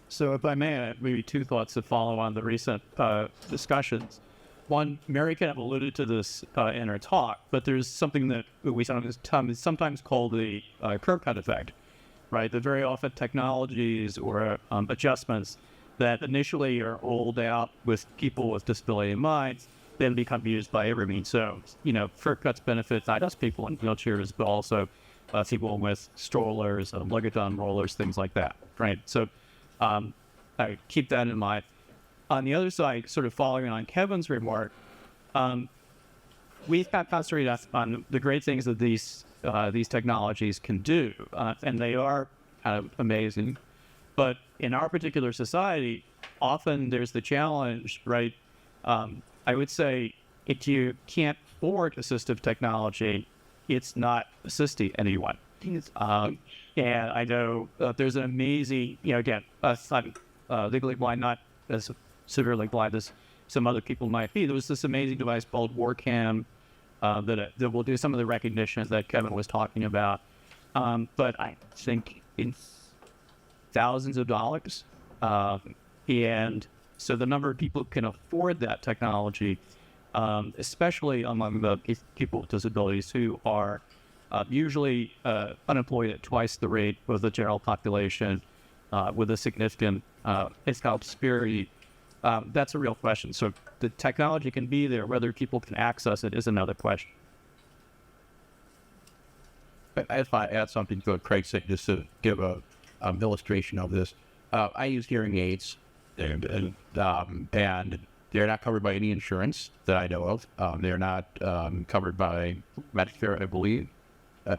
So if I may, maybe two thoughts to follow on the recent discussions. One, Mary kind of alluded to this in her talk, but there's something that we sometimes call the curb cut effect, right? That very often technologies or adjustments that initially are rolled out with people with disability in mind then become used by everyone. So, curb cuts benefit not just people in wheelchairs, but also people with strollers, luggage on rollers, things like that, right? So I keep that in mind. On the other side, sort of following on Kevin's remark, we've got concentrated on the great things that these technologies can do, and they are kind of amazing. But in our particular society, often there's the challenge, right? I would say if you can't afford assistive technology, it's not assisting anyone. And I know there's an amazing, again, I'm legally blind, not as severely blind as some other people might be. There was this amazing device called WarCam that will do some of the recognition that Kevin was talking about. But I think it's thousands of dollars. And so the number of people who can afford that technology, especially among the people with disabilities who are usually unemployed at twice the rate of the general population, with a significant income disparity, that's a real question. So the technology can be there, whether people can access it is another question. If I add something to what Craig said, just to give a illustration of this, I use hearing aids, and they're not covered by any insurance that I know of. They're not covered by Medicare, I believe.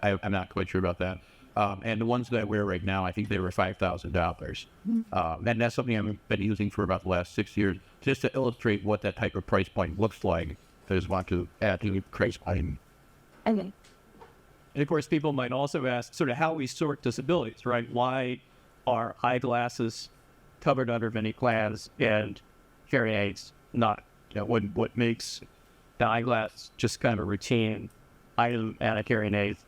I'm not quite sure about that. And the ones that I wear right now, I think they were $5,000. And that's something I've been using for about the last 6 years, just to illustrate what that type of price point looks like. I just want to add to Craig's point. And of course, people might also ask sort of how we sort disabilities, right? Why are eyeglasses covered under many plans and hearing aids not? What makes the eyeglass just kind of a routine item and a hearing aid,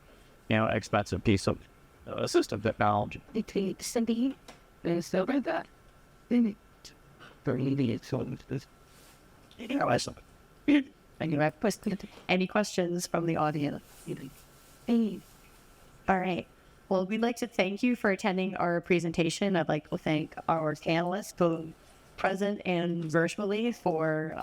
expensive piece of assistive technology? Any questions from the audience? All right. Well, we'd like to thank you for attending our presentation. I'd like to thank our panelists, both present and virtually, for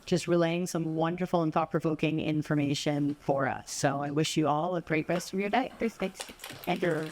just relaying some wonderful and thought-provoking information for us. So I wish you all a great rest of your day. Thanks. And your